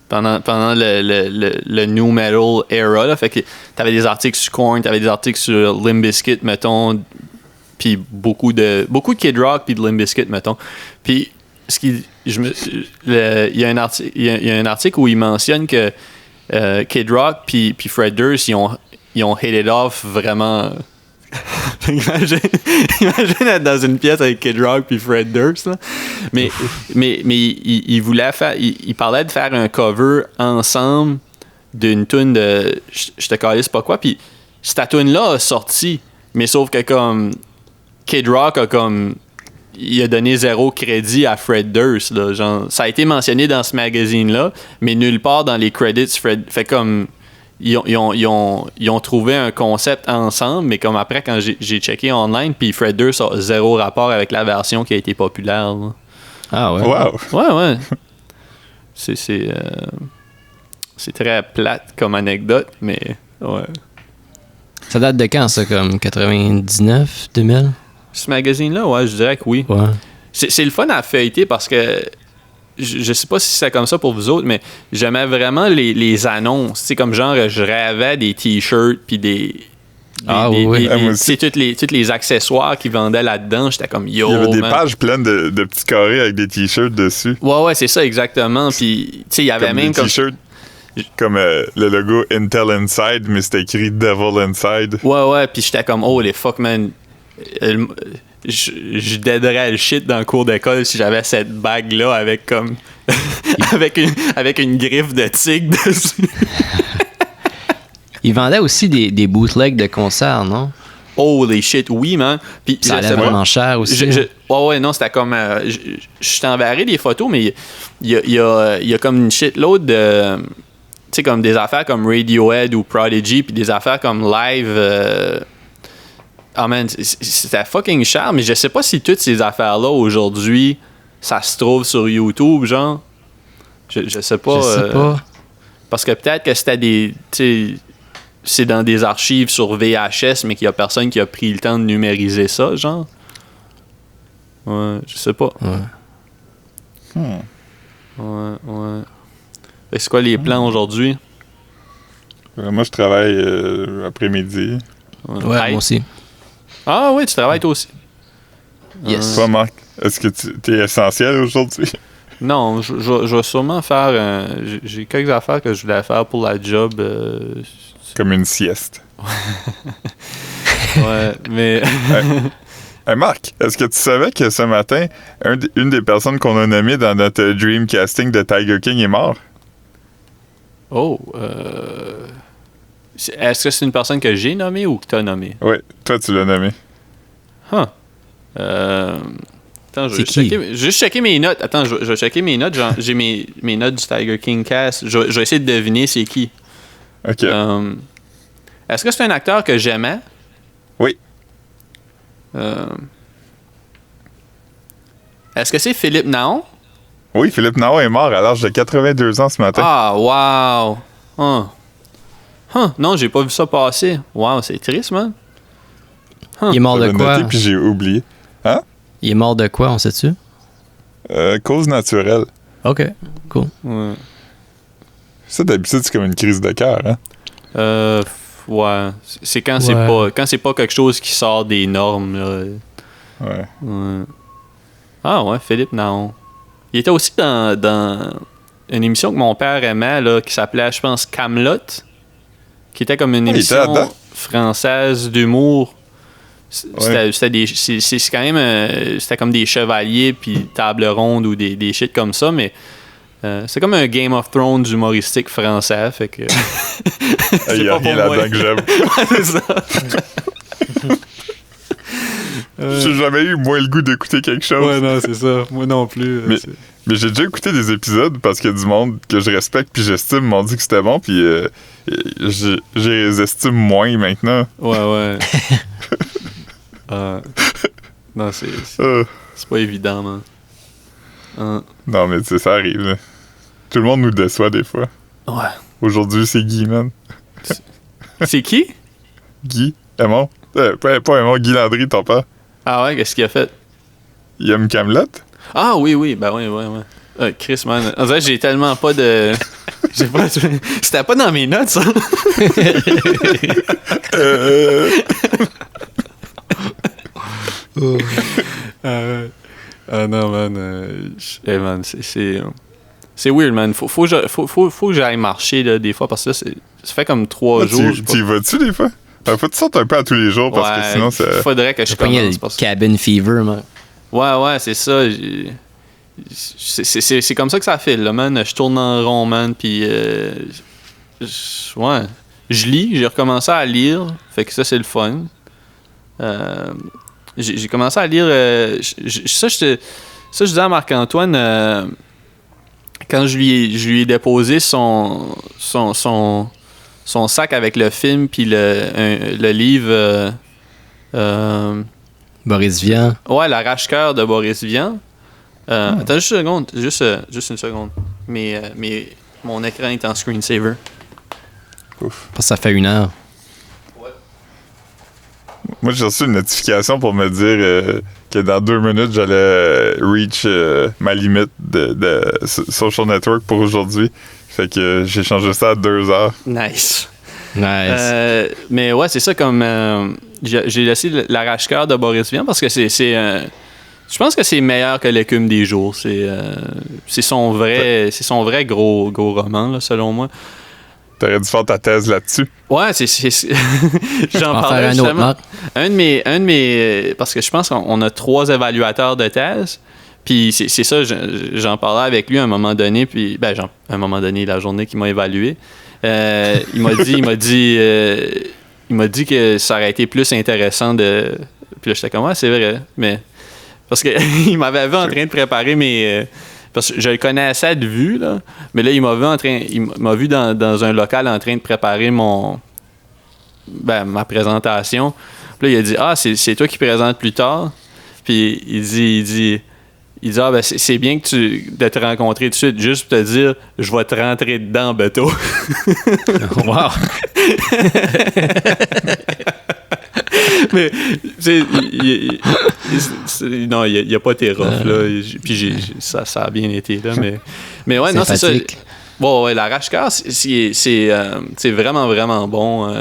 pendant le New Metal era, là, fait que t'avais des articles sur Korn, t'avais des articles sur Limp Bizkit, mettons, puis beaucoup de Kid Rock puis de Limp Bizkit, mettons. Puis il y a un article où il mentionne que Kid Rock puis Fred Durst ils ont hit it off vraiment. Imagine être dans une pièce avec Kid Rock puis Fred Durst, là. Mais il voulait faire... Il parlait de faire un cover ensemble d'une tune de... Je te calisse pas quoi. Puis cette tune-là a sorti. Mais sauf que comme... Kid Rock a comme... Il a donné 0 crédit à Fred Durst, là. Genre, ça a été mentionné dans ce magazine-là, mais nulle part dans les credits. Fred... Fait comme... Ils ont trouvé un concept ensemble, mais comme après, quand j'ai checké online, puis Fred Durst a 0 rapport avec la version qui a été populaire. Là. Ah ouais? Wow! Ouais. C'est très plate comme anecdote, mais ouais. Ça date de quand, ça? Comme 99, 2000? Ce magazine-là, ouais, je dirais que oui. Ouais. c'est le fun à feuilleter parce que je sais pas si c'est comme ça pour vous autres, mais j'aimais vraiment les annonces. Tu sais, comme genre, je rêvais des t-shirts puis oui. Moi aussi. tous les accessoires qu'ils vendaient là-dedans. J'étais comme, yo, Il y avait des man. pages pleines de petits carrés avec des t-shirts dessus. Ouais, c'est ça, exactement. Puis, tu sais, il y avait Comme même des comme... t-shirts comme le logo Intel Inside, mais c'était écrit Devil Inside. Ouais, puis j'étais comme, oh, les fuck, man. Je deaderais le shit dans le cours d'école si j'avais cette bague-là avec comme... avec une griffe de tigre dessus. Ils vendaient aussi des bootlegs de concerts, non? Holy shit, oui, man. Puis, Ça allait vraiment cher aussi. Ouais, non, c'était comme... je t'enverrai des photos, mais il y a comme une shitload de... Tu sais, comme des affaires comme Radiohead ou Prodigy, puis des affaires comme Live... Oh man, c'était fucking cher, mais je sais pas si toutes ces affaires-là, aujourd'hui, ça se trouve sur YouTube, genre. Je sais pas. Je sais pas. Parce que peut-être que c'était des... Tu sais, c'est dans des archives sur VHS, mais qu'il y a personne qui a pris le temps de numériser ça, genre. Ouais, je sais pas. Ouais. Fait que c'est quoi les plans aujourd'hui? Moi, je travaille après-midi. Ouais, Hey. moi aussi. Ah oui, tu travailles toi aussi. Yes. Toi, Marc, est-ce que tu es essentiel aujourd'hui? Non, je vais sûrement faire... j'ai quelques affaires que je voulais faire pour la job. Comme une sieste. Ouais, mais... Hey, Marc, est-ce que tu savais que ce matin, une des personnes qu'on a nommées dans notre Dream Casting de Tiger King est mort? Oh, est-ce que c'est une personne que j'ai nommée ou que t'as nommée? Oui, toi, tu l'as nommé. Huh. Attends, je vais juste checker mes notes. Attends, je vais checker mes notes. J'ai mes notes du Tiger King Cast. Je vais essayer de deviner c'est qui. OK. Est-ce que c'est un acteur que j'aimais? Oui. Est-ce que c'est Philippe Naon? Oui, Philippe Nahon est mort à l'âge de 82 ans ce matin. Ah, wow! Non, j'ai pas vu ça passer. Wow, c'est triste, man. Il est mort de J'avais quoi? noté, puis j'ai oublié. Hein? Il est mort de quoi, on sait-tu? Cause naturelle. OK, cool. Ouais. Ça, d'habitude, c'est comme une crise de cœur, hein? Ouais. C'est quand Ouais. c'est pas quelque chose qui sort des normes, là. Ouais. Ouais. Ah ouais, Philippe Naon. Il était aussi dans une émission que mon père aimait, là, qui s'appelait, je pense, Camelot, qui était comme une Ah, il était émission là-dedans? française d'humour. Ouais. C'est quand même... c'était comme des chevaliers, puis table ronde ou des shit comme ça, mais... c'est comme un Game of Thrones humoristique français, fait que... Il y a rien là-dedans que j'aime. Ouais, c'est ça. J'ai jamais eu, moi, le goût d'écouter quelque chose. Ouais, non, c'est ça. Moi non plus. Mais j'ai déjà écouté des épisodes parce qu'il y a du monde que je respecte puis j'estime m'ont dit que c'était bon, puis je les estime moins maintenant. Ouais. Non, c'est pas évident, man. Non, mais tu sais, ça arrive, là. Tout le monde nous déçoit des fois. Ouais. Aujourd'hui, c'est Guy, man. C'est qui? Guy, Aimon. Pas Aimon, Guy Landry, ton père. Ah ouais, qu'est-ce qu'il a fait? Il aime Camelot. Ah oui, ben ouais. Chris, man. En fait, j'ai tellement pas de... C'était pas dans mes notes, ça. Non, man. Hey, man, c'est weird, man. Faut que j'aille marcher, là, des fois, parce que là, ça fait comme 3 jours. Tu y vas-tu, des fois? Faut que tu sortes un peu à tous les jours, parce que sinon, ça... faudrait que je Il y a commence. le Parce que... cabin fever, man. Ouais, c'est ça. C'est comme ça que ça file, là, man. Je tourne en rond, man, puis... ouais. Je lis, j'ai recommencé à lire, fait que ça, c'est le fun. J'ai commencé à lire... ça, je disais à Marc-Antoine, quand je lui ai déposé son sac avec le film puis le livre... Boris Vian. Ouais, l'arrache-cœur de Boris Vian. Attends juste une seconde. Juste une seconde. Mon écran est en screensaver. Ouf. Parce que ça fait 1 heure. Moi, j'ai reçu une notification pour me dire que dans 2 minutes, j'allais reach ma limite de social network pour aujourd'hui. Fait que j'ai changé ça à 2 heures. Nice. Nice. Mais ouais, c'est ça comme... j'ai laissé l'arrache-cœur de Boris Vian parce que c'est je pense que c'est meilleur que L'écume des jours. C'est son vrai gros roman, là, selon moi. T'aurais dû faire ta thèse là-dessus. Ouais, j'en parlais un autre, justement. Marc. Un de mes parce que je pense qu'on a 3 évaluateurs de thèse. Puis c'est ça, j'en parlais avec lui à un moment donné. Puis à un moment donné, la journée qu'il m'a évalué, il m'a dit que ça aurait été plus intéressant de. Puis là, j'étais comme c'est vrai, mais parce que il m'avait vu en train de préparer mes. Parce que je le connaissais de vue, là. Mais là, il m'a vu dans un local en train de préparer ma présentation. Puis là, il a dit c'est toi qui présentes plus tard. Puis il dit c'est bien de te rencontrer tout de suite, juste pour te dire je vais te rentrer dedans, Beto. Wow! Mais non, il n'y a pas été rough, là. Puis ça a bien été, là. Mais ouais, non, c'est ça. Bon, ouais, l'arrache-cœur, c'est vraiment, vraiment bon.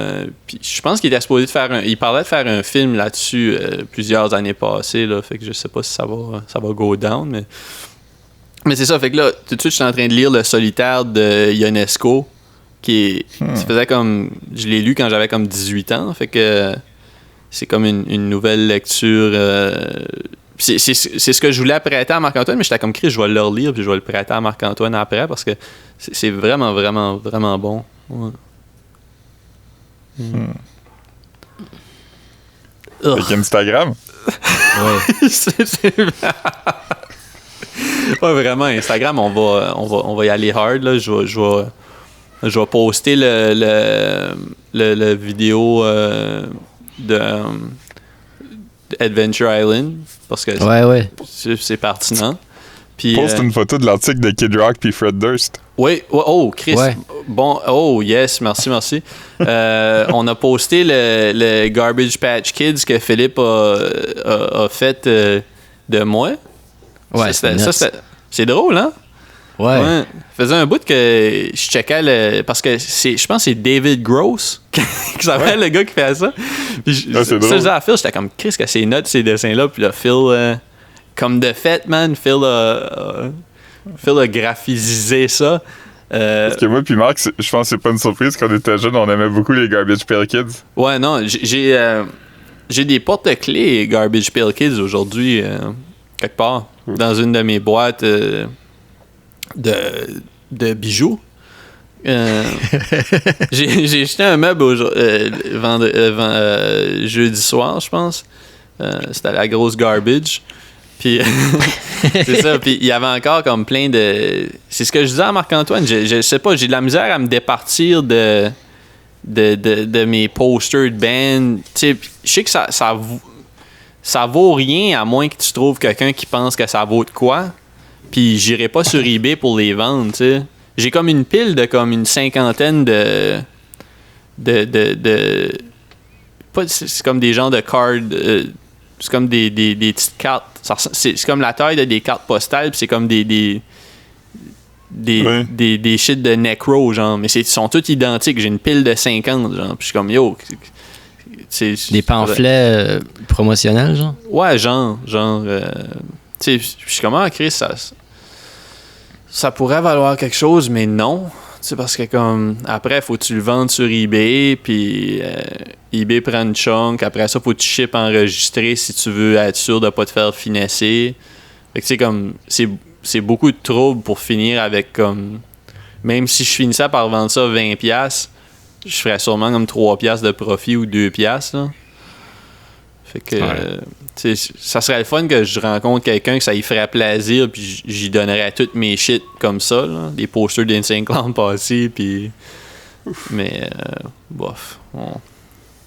Puis je pense qu'il était supposé il parlait de faire un film là-dessus plusieurs années passées, là. Fait que je sais pas si ça va go down, mais c'est ça. Fait que là, tout de suite, je suis en train de lire Le Solitaire de Ionesco, ça faisait comme... Je l'ai lu quand j'avais comme 18 ans, fait que c'est comme une nouvelle lecture. C'est ce que je voulais prêter à Marc-Antoine, mais j'étais comme Chris, je vais le relire puis je vais le prêter à Marc-Antoine après parce que c'est vraiment, vraiment, vraiment bon. Ouais. Avec Instagram? Ouais. Ouais, vraiment, Instagram, on va y aller hard, là. Je vais poster le vidéo de Adventure Island parce que c'est pertinent. Puis, poste une photo de l'article de Kid Rock puis Fred Durst. Oui, oh, Chris. Ouais. Bon, oh, yes, merci. On a posté le Garbage Patch Kids que Philippe a fait de moi. Ouais, c'est drôle, hein? Ouais. Faisait un bout que je checkais parce que je pense que c'est David Gross qui s'appelle le gars qui fait ça. Puis c'est drôle. Ça, je disais à Phil, j'étais comme Chris que c'est notes ces dessins-là. Puis là, Phil, comme de fait, man, Phil a graphisé ça. Parce que moi puis Marc, je pense que c'est pas une surprise. Quand on était jeunes, on aimait beaucoup les Garbage Pail Kids. Ouais, non, j'ai des porte-clés Garbage Pail Kids aujourd'hui, quelque part, dans une de mes boîtes de bijoux. J'ai jeté un meuble jeudi soir, je pense. C'était la grosse garbage. Puis c'est ça. Puis il y avait encore comme plein de... C'est ce que je disais à Marc-Antoine. Je sais pas, j'ai de la misère à me départir de mes posters de band. Tu sais, je sais que ça vaut rien à moins que tu trouves quelqu'un qui pense que ça vaut de quoi. Puis j'irai pas sur eBay pour les vendre, tu sais. J'ai comme une pile de comme une cinquantaine c'est comme des genres de cards, c'est comme des petites cartes. C'est comme la taille de des cartes postales, puis c'est comme des shit de Necro, genre. Mais ils sont tous identiques. J'ai une pile de 50, genre. Puis je suis comme, yo... Des pamphlets promotionnels, genre? Ouais, genre... tu sais, je suis comme, Chris, ça pourrait valoir quelque chose, mais non. Tu sais, parce que comme après, faut que tu le vendes sur eBay, puis eBay prend une chunk. Après ça, faut que tu ship enregistré si tu veux être sûr de pas te faire finesser. Fait que tu sais, comme, c'est beaucoup de trouble pour finir avec comme... Même si je finissais par vendre ça 20$, je ferais sûrement comme 3$ de profit ou 2$, là. Fait que, ça serait le fun que je rencontre quelqu'un que ça y ferait plaisir, puis j'y donnerais toutes mes shit comme ça, là. Des posters d'Insane Clown passés, puis... Mais, bof,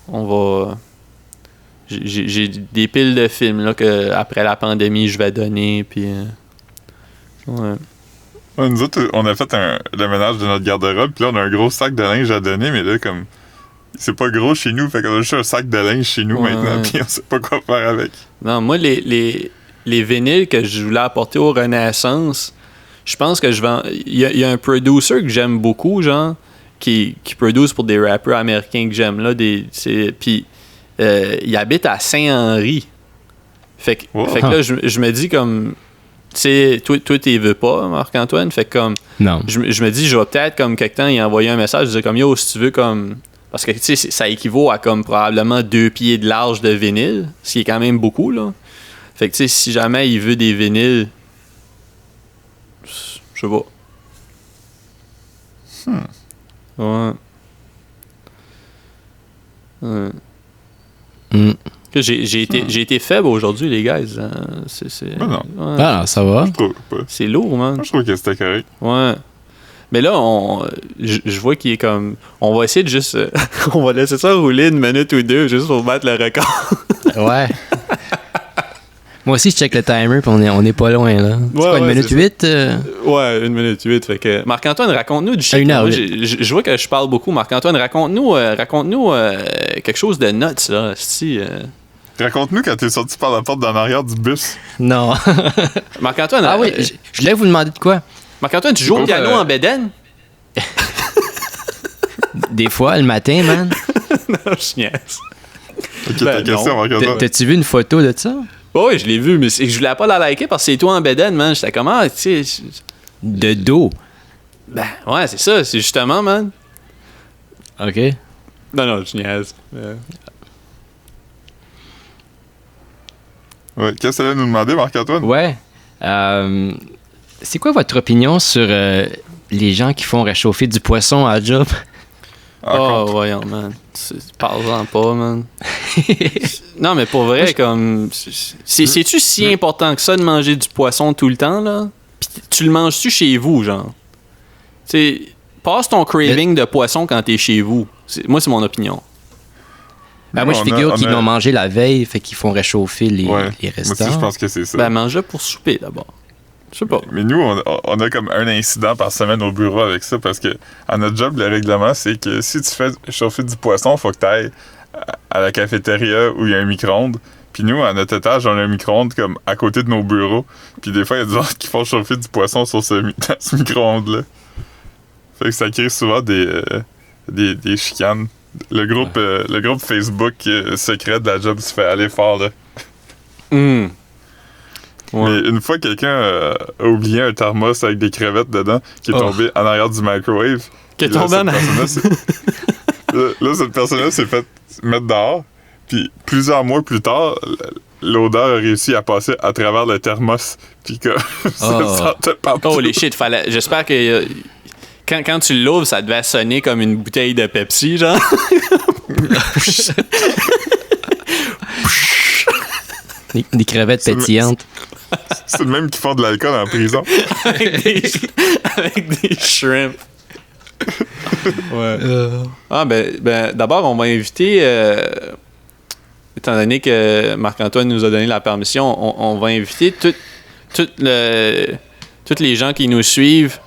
on va... J'ai des piles de films, là, que après la pandémie, je vais donner, puis... ouais. Nous autres, on a fait le ménage de notre garde-robe, puis là, on a un gros sac de linge à donner, mais là, comme... c'est pas gros chez nous, fait qu'on a juste un sac de linge chez nous Ouais. maintenant, puis on sait pas quoi faire avec. Non, moi, les vinyles que je voulais apporter au Renaissance, je pense que je vends. Il y a un producer que j'aime beaucoup, genre, qui produce pour des rappers américains que j'aime, là. Puis, il habite à Saint-Henri. Fait que là, je me dis comme. Tu sais, toi, t'y veux pas, Marc-Antoine. Fait que comme. Non. Je me dis, je vais peut-être, comme, quelque temps, y envoyer un message, dire comme, yo, si tu veux, comme. Parce que, tu sais, ça équivaut à, comme, probablement 2 pieds de large de vinyle, ce qui est quand même beaucoup, là. Fait que, tu sais, si jamais il veut des vinyles, je sais pas. Ouais. Ouais. Mm. J'ai été faible aujourd'hui, les gars. Hein. Ben non. Ouais. Ah, ça va. Je trouve pas. C'est lourd, man. Moi, je trouve que c'était correct. Ouais. Mais là, je vois qu'il est comme. On va essayer de juste. On va laisser ça rouler 1 minute ou 2 juste pour battre le record. Ouais. Moi aussi, je check le timer, puis on est pas loin, là. C'est Ouais, quoi, 1 ouais, minute c'est 8? Ouais, 1 minute 8. Fait que. Marc-Antoine, raconte-nous du shit. 1 heure Moi, 8. je vois que je parle beaucoup. Marc-Antoine, raconte-nous quelque chose de nuts, là. Si, Raconte-nous quand t'es sorti par la porte d'en arrière du bus. Non. Marc-Antoine. Ah oui, je voulais vous demander de quoi? Marc-Antoine, tu joues au piano en bédaine? Des fois, le matin, man. Non, je niaise. Ok, Ben, ta question, non. Marc-Antoine. T'as-tu vu une photo de ça? Oui, je l'ai vu, mais je voulais pas la liker parce que c'est toi en bédaine, man. J'étais comme, ah, tu sais. De dos. Ben, ouais, c'est ça. C'est justement, man. OK. Non, je niaise. Ouais, qu'est-ce que tu allais nous demander, Marc-Antoine? Ouais. C'est quoi votre opinion sur les gens qui font réchauffer du poisson à la job? Oh, voyons, man. Parle-en pas, man. Non, mais pour vrai, comme. C'est-tu si important que ça de manger du poisson tout le temps, là? Pis tu le manges-tu chez vous, genre? Tu sais, passe ton craving de poisson quand t'es chez vous. Moi, c'est mon opinion. Ben, moi, je figure qu'ils l'ont mangé la veille, fait qu'ils font réchauffer les Moi restants. aussi, je pense que c'est ça. Ben, mange-le pour souper, d'abord. Je sais pas. Mais nous, on a comme un incident par semaine au bureau avec ça parce que à notre job, le règlement, c'est que si tu fais chauffer du poisson, il faut que tu ailles à la cafétéria où il y a un micro-ondes. Puis nous, à notre étage, on a un micro-ondes comme à côté de nos bureaux. Puis des fois, il y a des gens qui font chauffer du poisson sur ce micro-ondes-là. Fait que ça crée souvent des chicanes. Le groupe Facebook secret de la job se fait aller fort, là. Ouais. Mais une fois, quelqu'un a oublié un thermos avec des crevettes dedans qui est tombé en arrière du microwave. Qui est Puis là, tombé en là, cette personne-là s'est fait mettre dehors. Puis plusieurs mois plus tard, l'odeur a réussi à passer à travers le thermos. Puis que ça sentait partout. Oh, les shit, j'espère que. Quand tu l'ouvres, ça devait sonner comme une bouteille de Pepsi, genre. Des crevettes pétillantes. C'est le même qui font de l'alcool en prison. avec des shrimp. Ouais. Ah, ben d'abord, on va inviter. Étant donné que Marc-Antoine nous a donné la permission, on va inviter tous les gens qui nous suivent,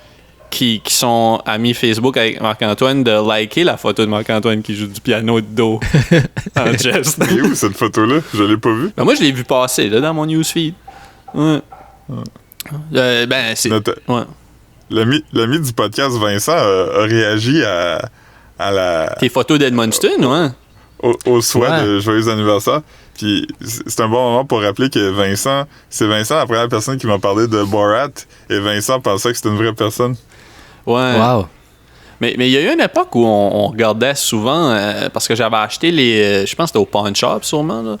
qui sont amis Facebook avec Marc-Antoine, de liker la photo de Marc-Antoine qui joue du piano de dos en geste. Et où cette photo-là? Je l'ai pas vue. Ben moi, je l'ai vu passer là, dans mon newsfeed. Ouais. Ben, c'est. Ouais. L'ami du podcast, Vincent, a réagi à la. Tes photos d'Edmundston, ouais. Au souhait de joyeux anniversaire. Puis c'est un bon moment pour rappeler que c'est Vincent la première personne qui m'a parlé de Borat, et Vincent pensait que c'était une vraie personne. Ouais. Wow. Mais il y a eu une époque où on regardait souvent, parce que j'avais acheté je pense que c'était au Pawn Shop sûrement, là,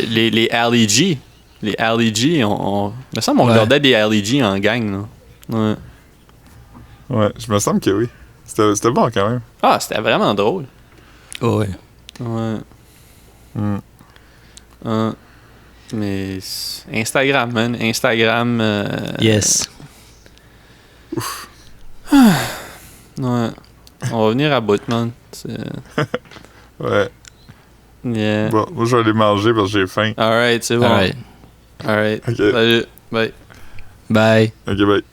les Ali G. Les Ali G, il me semble qu'on regardait des Ali G en gang. Là. Ouais. Ouais, je me semble que oui. C'était bon quand même. Ah, c'était vraiment drôle. Oh, ouais. Ouais. Mais Instagram, man. Instagram. Yes. Ouf. Ouais. On va venir à bout, man. Ouais. Yeah. Bon, moi je vais aller manger parce que j'ai faim. Alright, c'est bon. Alright. Alright. Ok. Salut. Bye. Bye. Ok, bye.